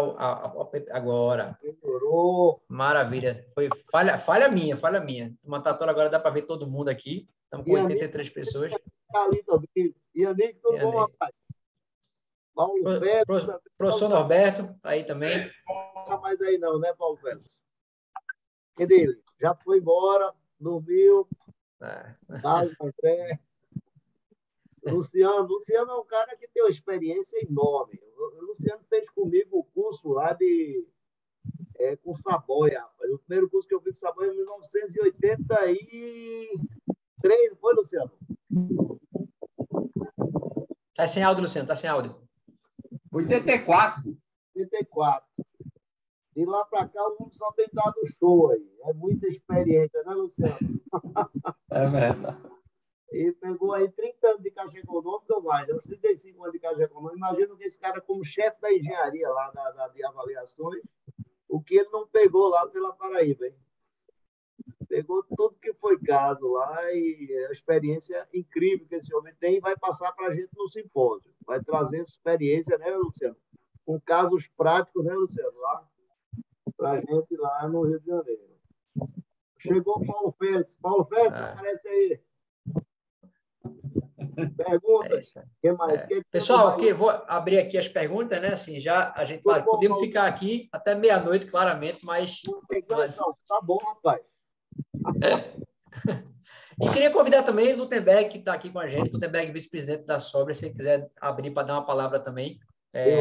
agora. Melhorou. Maravilha. Foi falha minha. Uma tatora agora dá para ver todo mundo aqui. Estamos com 83 pessoas. Tá ali também. Yannick, tudo bom, rapaz? Paulo Félix. Professor Norberto, aí também. Não tá mais aí não, né, Paulo Félix? Cadê ele? Já foi embora, dormiu. Carlos André. Luciano é um cara que tem uma experiência enorme. O Luciano fez comigo o curso lá com Saboia, rapaz. O primeiro curso que eu fiz com Saboia em 1983, foi, Luciano? Tá sem áudio, Luciano, tá sem áudio. 84. 84. De lá para cá, o mundo só tem dado show aí. É muita experiência, né, Luciano? É verdade. E pegou aí 30 anos de Caixa Econômica, ou mais, uns 35 anos de Caixa Econômica. Imagino que esse cara, como chefe da engenharia lá de avaliações, o que ele não pegou lá pela Paraíba, hein? Pegou tudo que foi caso lá e a experiência incrível que esse homem tem e vai passar para a gente no simpósio. Vai trazer essa experiência, né, Luciano? Com casos práticos, né, Luciano? Lá para a gente lá no Rio de Janeiro. Chegou o Paulo Félix. Paulo Félix, aparece aí. Pergunta. Que mais? Pessoal, aqui, vou abrir aqui as perguntas, né? Assim, já a gente, claro, podemos ficar aqui até meia-noite, claramente, mas... Não, tá bom, rapaz. E queria convidar também o Lutemberg, que está aqui com a gente, Lutemberg, vice-presidente da Sobra, se ele quiser abrir para dar uma palavra também.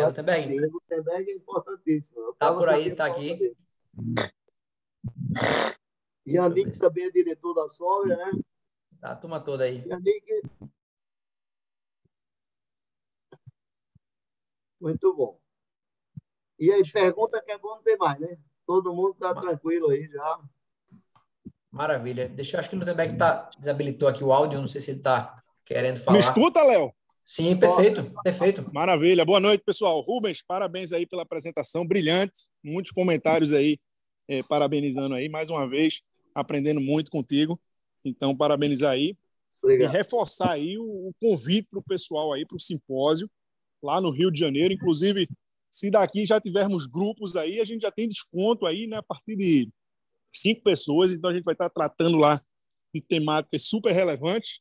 Lutemberg? O Lutemberg é importantíssimo. Está por aí, está aqui. Yannick também é diretor da Sobra, né? Tá, a turma toda aí. Yannick... Muito bom. E aí, pergunta que é bom, não tem mais, né? Todo mundo está tranquilo aí já. Maravilha. Acho que o Lutemberg desabilitou aqui o áudio, não sei se ele está querendo falar. Me escuta, Léo? Sim, perfeito, perfeito. Maravilha. Boa noite, pessoal. Rubens, parabéns aí pela apresentação, brilhante. Muitos comentários aí, parabenizando aí, mais uma vez, aprendendo muito contigo. Então, parabenizar aí. Obrigado. E reforçar aí o convite para o pessoal aí, para o simpósio, lá no Rio de Janeiro. Inclusive, se daqui já tivermos grupos aí, a gente já tem desconto aí, né, a partir de 5 pessoas. Então, a gente vai estar tratando lá de temáticas super relevantes,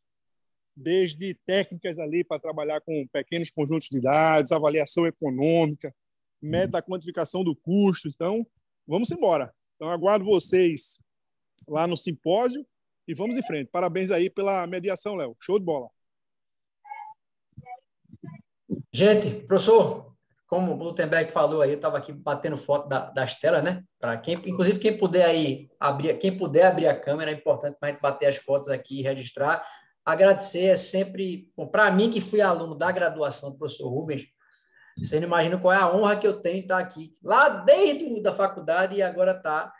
desde técnicas ali para trabalhar com pequenos conjuntos de dados, avaliação econômica, meta-quantificação do custo. Então, vamos embora. Então, aguardo vocês lá no simpósio e vamos em frente. Parabéns aí pela mediação, Léo. Show de bola. Gente, professor, como o Gutenberg falou aí, eu estava aqui batendo foto das telas, né? Para quem, inclusive, quem puder aí abrir, quem puder abrir a câmera, é importante para a gente bater as fotos aqui e registrar. Agradecer é sempre, para mim, que fui aluno da graduação do professor Rubens, você não imagina qual é a honra que eu tenho de estar aqui, lá desde a faculdade, e agora está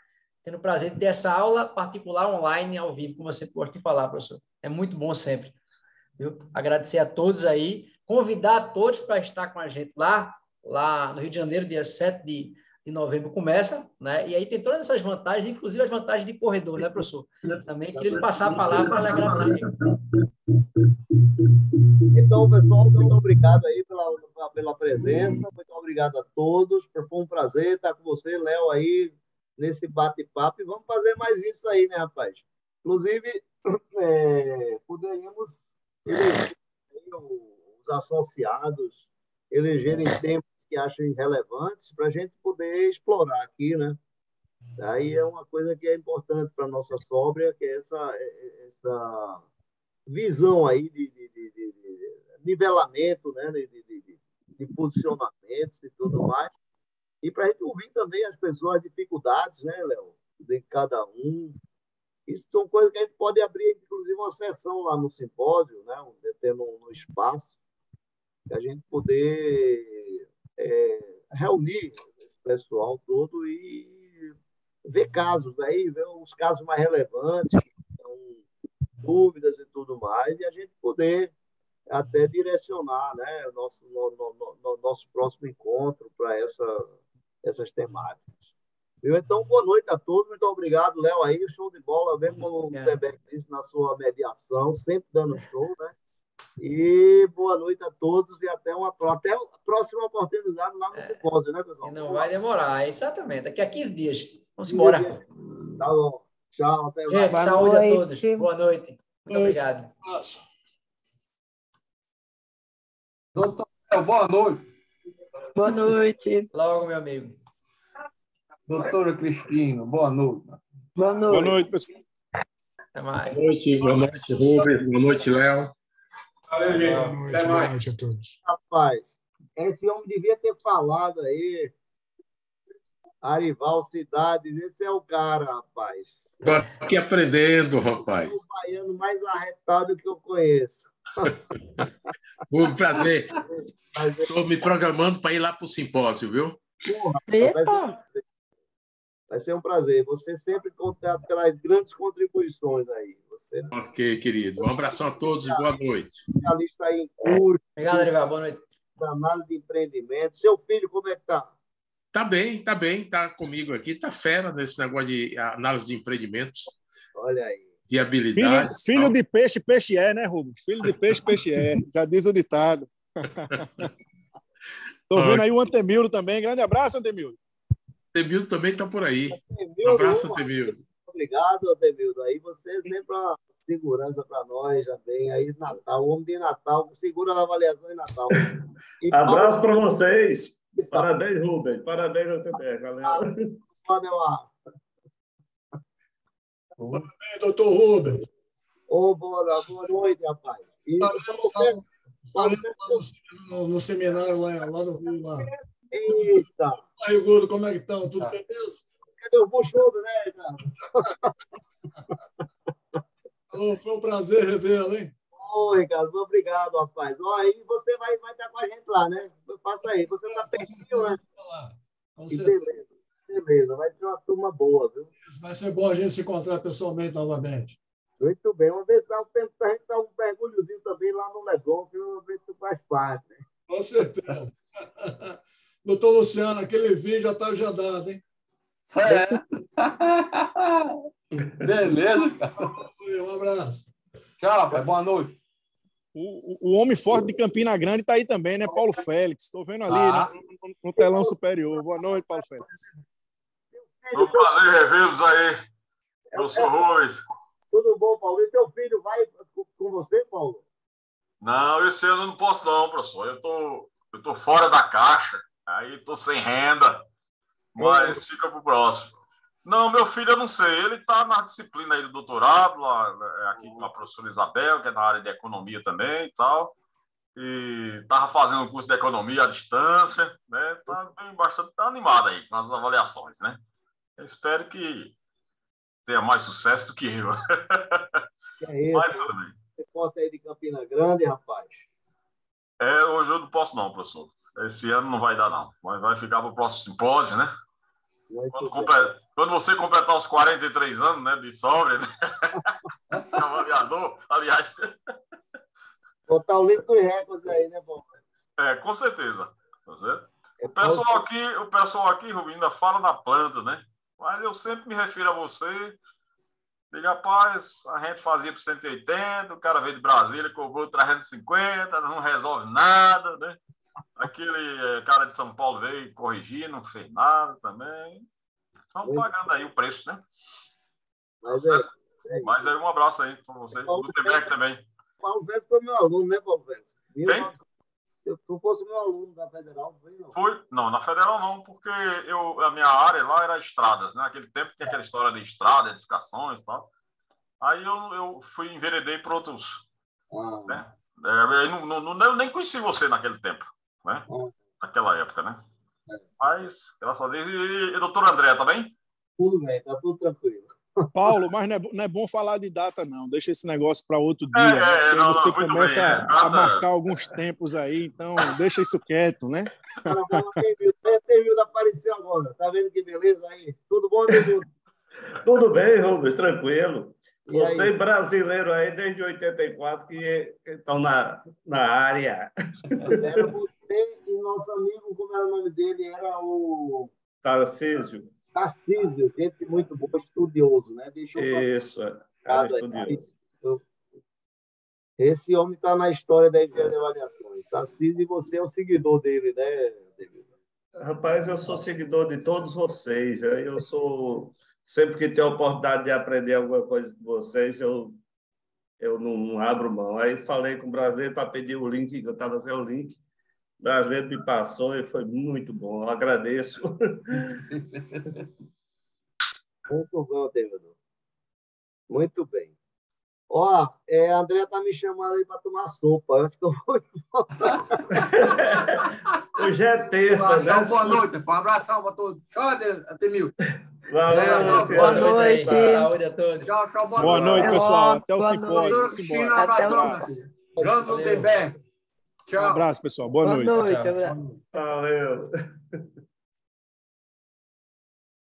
tendo o prazer de ter essa aula particular online, ao vivo, como você gosta de falar, professor. É muito bom sempre. Viu? Agradecer a todos aí, convidar a todos para estar com a gente lá no Rio de Janeiro, dia 7 de novembro começa, né? E aí tem todas essas vantagens, inclusive as vantagens de corredor, né, professor? Também queria passar a palavra para lhe agradecer. Então, pessoal, muito obrigado aí pela presença, muito obrigado a todos, foi um prazer estar com você, Léo, aí, nesse bate-papo, e vamos fazer mais isso aí, né, rapaz? Inclusive, poderíamos eleger os associados, elegerem temas que achem relevantes para a gente poder explorar aqui, né? Aí é uma coisa que é importante para a nossa sóbria, que é essa visão aí de nivelamento, né? De posicionamentos e tudo mais. E para a gente ouvir também as pessoas, as dificuldades, né, Léo? De cada um. Isso são coisas que a gente pode abrir, inclusive, uma sessão lá no simpósio, né? Tendo no espaço, para a gente poder reunir esse pessoal todo e ver casos aí, ver os casos mais relevantes, que são dúvidas e tudo mais, e a gente poder até direcionar, né, o nosso próximo encontro para essas temáticas. Viu? Então, boa noite a todos, muito obrigado, Léo, aí, show de bola, vem como o Tebec disse na sua mediação, sempre dando show, né? E boa noite a todos e até a próxima oportunidade lá no simpósio, né, pessoal? E não vai demorar, exatamente. Daqui a 15 dias. Vamos embora. Tá bom. Tchau, até mais. Gente, saúde a todos. Boa noite. Muito obrigado. Doutor, boa noite. Boa noite. Logo, meu amigo. Doutora Cristina, boa noite. Boa noite. Boa noite, pessoal. Até mais. Boa noite, Rubens. Boa noite, Léo. Valeu, gente. Boa noite a todos. Rapaz, esse homem devia ter falado aí, Arival Cidades, esse é o cara, rapaz. Estou aqui aprendendo, rapaz. É o baiano mais arretado que eu conheço. Um prazer. Estou me programando para ir lá para o simpósio, viu? Porra, vai ser um prazer. Você sempre traz grandes contribuições aí. Você... Ok, querido. Um abração a todos e boa noite. Especialista aí em curso. Obrigado, Arival. Boa noite. Análise de empreendimento. Seu filho, como é que está? Tá bem, tá comigo aqui, tá fera nesse negócio de análise de empreendimentos. Olha aí. Viabilidade. Filho de peixe, peixe é, né, Rubens? Filho de peixe, peixe é. Já diz o ditado. Estou vendo aí o Antemildo também. Grande abraço, Antemildo. Antemildo também está por aí. Antemildo, um abraço, Antemildo. Obrigado, Antemildo. Aí você sempre a segurança para nós, já vem aí Natal, o homem de Natal, segura a avaliação em Natal. E abraço para vocês. Parabéns, Rubens. Parabéns, Antemildo, galera. Pode lá. Parabéns, doutor Rubens. Boa noite, rapaz. E no seminário lá no Rio. Lá. Eita! Rigudo, como é que estão? Tudo beleza? Cadê o buchudo, né, cara? Foi um prazer revê-lo, hein? Oi, Ricardo. Obrigado, rapaz. Aí você vai estar com a gente lá, né? Passa aí. Você está pertinho, né? Beleza. Vai ser uma turma boa, viu? Vai ser bom a gente se encontrar pessoalmente novamente. Muito bem. Uma vez dá um tempo para a gente dar um mergulhozinho também lá no Leblon, que eu vejo que tu faz parte, né? Com certeza. Doutor Luciano, aquele vídeo já está agendado, hein? Beleza, cara. Um abraço. Tchau, pai. Boa noite. O homem forte de Campina Grande está aí também, né? Paulo Félix. Estou vendo ali no telão superior. Boa noite, Paulo Félix. É um prazer revê-los aí, professor Rubens. Tudo bom, Paulo? E teu filho vai com você, Paulo? Não, esse ano eu não posso não, professor. Eu tô fora da caixa, aí estou sem renda, mas fica para o próximo. Não, meu filho, eu não sei. Ele está na disciplina aí do doutorado, lá, aqui com a professora Isabel, que é na área de economia também e tal. e estava fazendo um curso de economia à distância, né? Tá bastante animado aí com as avaliações, né? Eu espero que tenha mais sucesso do que eu. Mas tudo bem. Você conta aí de Campina Grande, rapaz. Hoje eu não posso não, professor. Esse ano não vai dar não. Vai ficar para o próximo simpósio, né? Quando você completar os 43 anos, né, de sóbria, né? Avaliador, aliás. Botar o livro dos recordes aí, né, bom? Com certeza. O pessoal aqui, Rubinho, ainda fala na planta, né? Mas eu sempre me refiro a você. Diga, rapaz, a gente fazia por 180, o cara veio de Brasília, cobrou 350, não resolve nada, né? Aquele cara de São Paulo veio corrigir, não fez nada também. Estão pagando aí o preço, né? Mas aí um abraço aí para você. O Gutenberg também. Paulo Velho foi meu aluno, né, Paulo Velho? Quem? Tu fosse meu aluno da Federal, não foi, não? Não, na Federal não, porque a minha área lá era estradas, né? Naquele tempo tinha aquela história de estrada, edificações e tal. Aí eu fui enveredei para outros. Né? Eu nem conheci você naquele tempo, né? Naquela época, né? Mas, graças a Deus. E doutor André, tá bem? Tudo bem, tá tudo tranquilo. Paulo, mas não é bom falar de data, não. Deixa esse negócio para outro dia. Né? Porque você começa a marcar alguns tempos aí, então deixa isso quieto, né? Termildo apareceu agora. Tá vendo que beleza aí? Tudo bom, Termildo? Tudo bem, Rubens, tranquilo. Você brasileiro aí desde 84 que estão na área. Era você e nosso amigo, como era o nome dele? Era o... Tarcísio. Tarcísio, gente muito boa, estudioso, né? Isso, cara estudioso. Esse homem está na história da engenharia de avaliações. Tarcísio, e você é o seguidor dele, né, David? Rapaz, eu sou seguidor de todos vocês. Eu sou... Sempre que tenho a oportunidade de aprender alguma coisa com vocês, eu não abro mão. Aí falei com o brasileiro para pedir o link, que eu estava sem o link. O brasileiro me passou e foi muito bom. Eu agradeço. Muito bom, David. Muito bem. Ó, a André está me chamando aí para tomar sopa. Eu acho que eu vou voltar. Hoje é terça, né? Boa noite. Um abração para todos. Tchau, Atemil. Boa noite. Saúde a todos. Tchau, boa noite, pessoal. Até o simpósio. Um abração. Grande Gutenberg. Tchau. Um abraço, pessoal. Boa noite. Valeu.